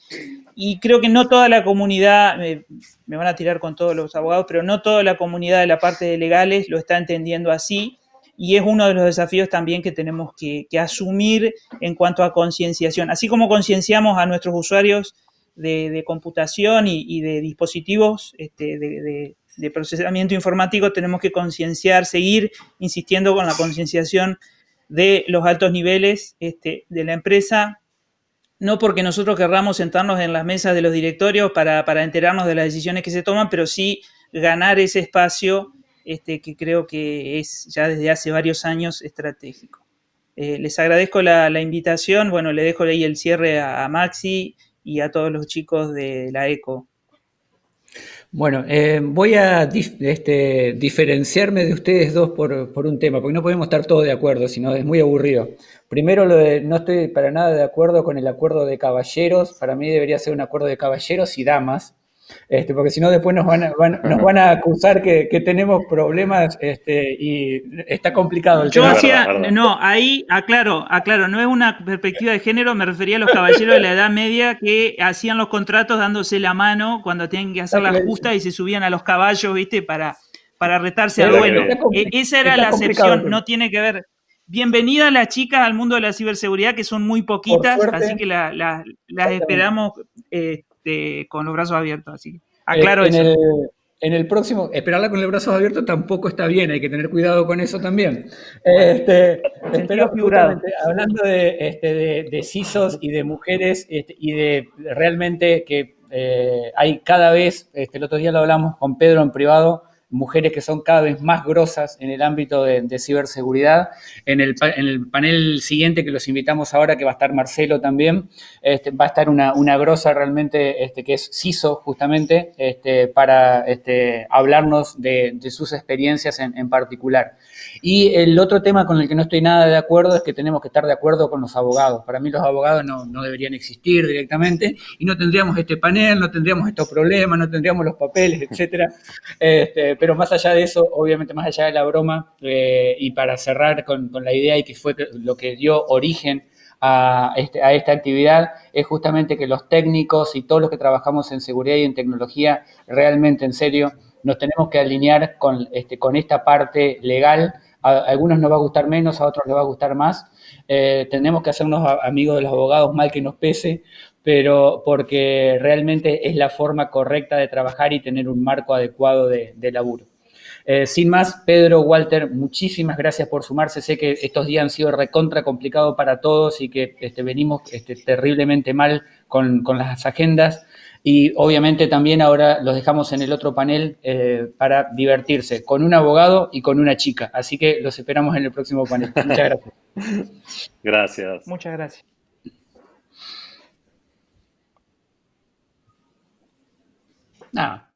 Y creo que no toda la comunidad, me van a tirar con todos los abogados, pero no toda la comunidad de la parte de legales lo está entendiendo así. Y es uno de los desafíos también que tenemos que asumir en cuanto a concienciación. Así como concienciamos a nuestros usuarios de computación y de dispositivos de procesamiento informático, tenemos que concienciar, seguir insistiendo con la concienciación de los altos niveles de la empresa, no porque nosotros querramos sentarnos en las mesas de los directorios para enterarnos de las decisiones que se toman, pero sí ganar ese espacio que creo que es ya desde hace varios años estratégico. Les agradezco la invitación, bueno, le dejo ahí el cierre a Maxi y a todos los chicos de la ECO. Bueno, voy a diferenciarme de ustedes dos por un tema, porque no podemos estar todos de acuerdo, sino es muy aburrido. Primero, no estoy para nada de acuerdo con el acuerdo de caballeros. Para mí debería ser un acuerdo de caballeros y damas. porque si no después nos van a acusar que tenemos problemas y está complicado el Yo tema. hacía, no, ahí aclaro, no es una perspectiva de género, me refería a los caballeros de la Edad Media que hacían los contratos dándose la mano cuando tenían que hacer la justa y se subían a los caballos, ¿viste? Para retarse al dueño. Esa era la acepción, no tiene que ver. Bienvenidas las chicas al mundo de la ciberseguridad, que son muy poquitas, suerte, así que las esperamos con los brazos abiertos. Así que aclaro eso. En el próximo, esperarla con los brazos abiertos tampoco está bien, hay que tener cuidado con eso también. Espero justamente, hablando de CISOs y de mujeres y de realmente que hay cada vez, el otro día lo hablamos con Pedro en privado, mujeres que son cada vez más grosas en el ámbito de ciberseguridad. En el panel siguiente que los invitamos ahora, que va a estar Marcelo también, va a estar una grosa realmente que es CISO justamente para hablarnos de sus experiencias en particular. Y el otro tema con el que no estoy nada de acuerdo es que tenemos que estar de acuerdo con los abogados. Para mí los abogados no deberían existir directamente y no tendríamos este panel, no tendríamos estos problemas, no tendríamos los papeles, etcétera. Pero más allá de eso, obviamente más allá de la broma, y para cerrar con la idea y que fue lo que dio origen a esta actividad, es justamente que los técnicos y todos los que trabajamos en seguridad y en tecnología, realmente en serio, nos tenemos que alinear con esta parte legal. A algunos nos va a gustar menos, a otros les va a gustar más. Tenemos que hacernos amigos de los abogados, mal que nos pese, pero porque realmente es la forma correcta de trabajar y tener un marco adecuado de laburo. Sin más, Pedro, Walter, muchísimas gracias por sumarse. Sé que estos días han sido recontra complicados para todos y que venimos terriblemente mal con las agendas. Y obviamente también ahora los dejamos en el otro panel para divertirse con un abogado y con una chica. Así que los esperamos en el próximo panel. Muchas gracias. Gracias. Muchas gracias. Nada.